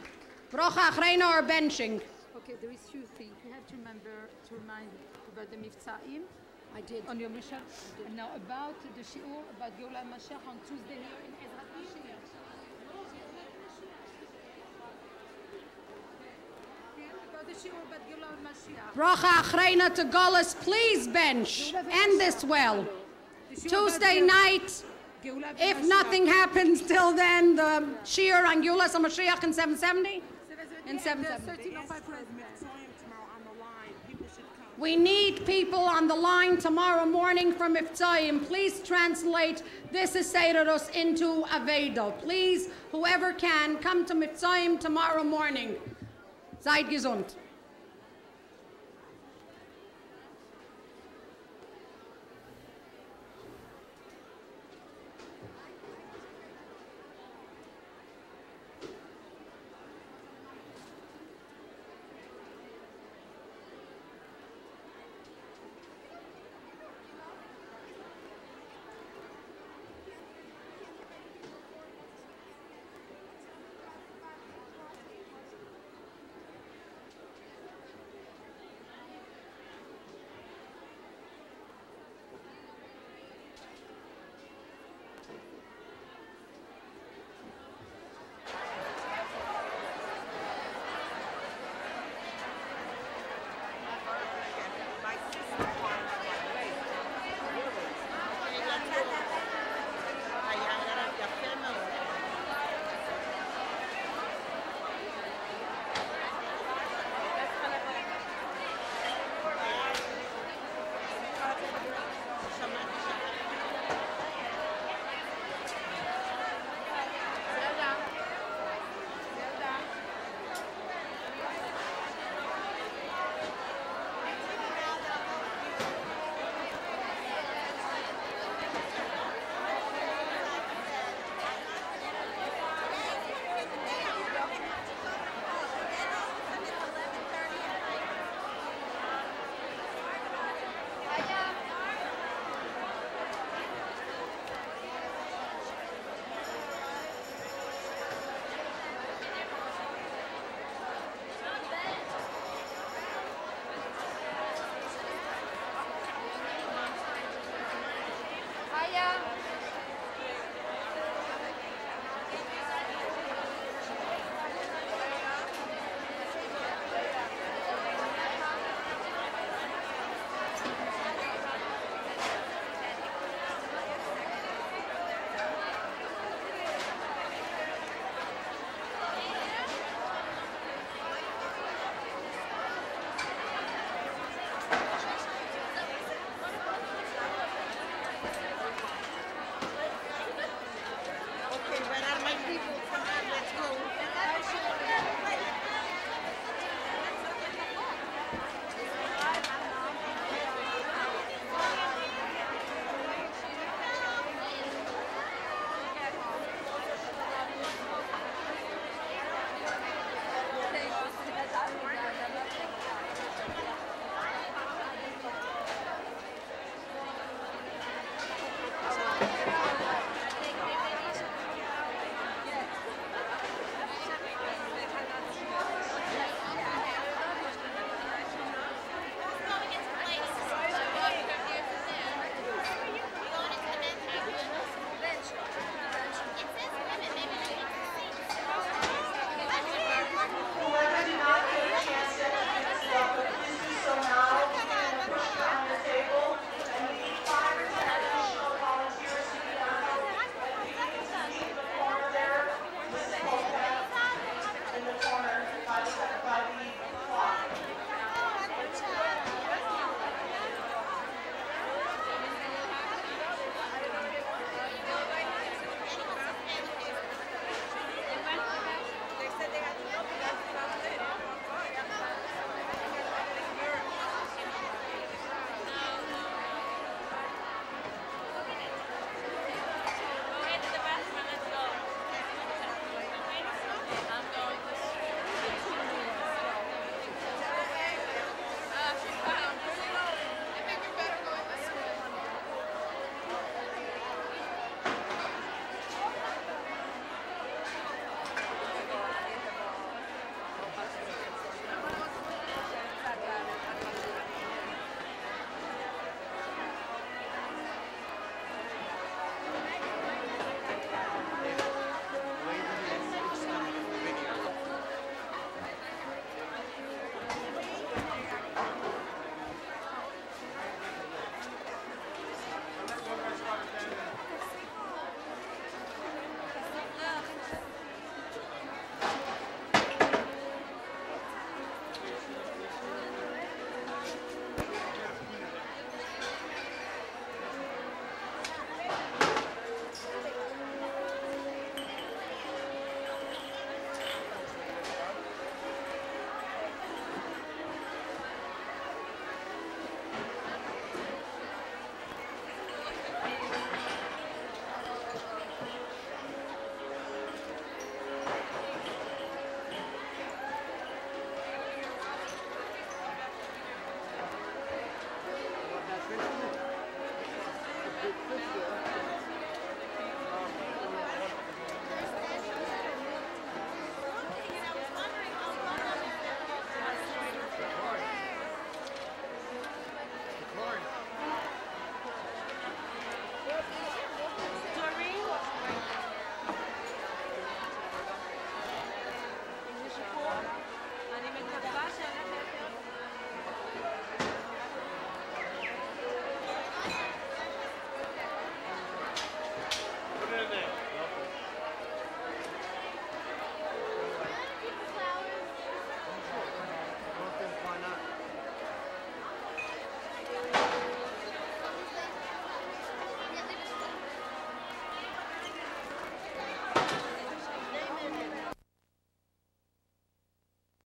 brocha achrena or benching? Okay, there is few things. You have to remember to remind about the Mivtzaim. I did. On your Mishal. And now about the Shiur, about Geula Mashiach on Tuesday here in Ezrat Mashiach. About the Shiur, about Geula Mashiach. Bracha achrena to Golas, please bench. End this well. Tuesday night, if nothing happens till then, the Shiur on Geulas HaMashiach in 770? In 770. We need people on the line tomorrow morning from Mivtzoim. Please translate this Seiros into Avedo. Please, whoever can, come to Mivtzoim tomorrow morning. Seid gesund.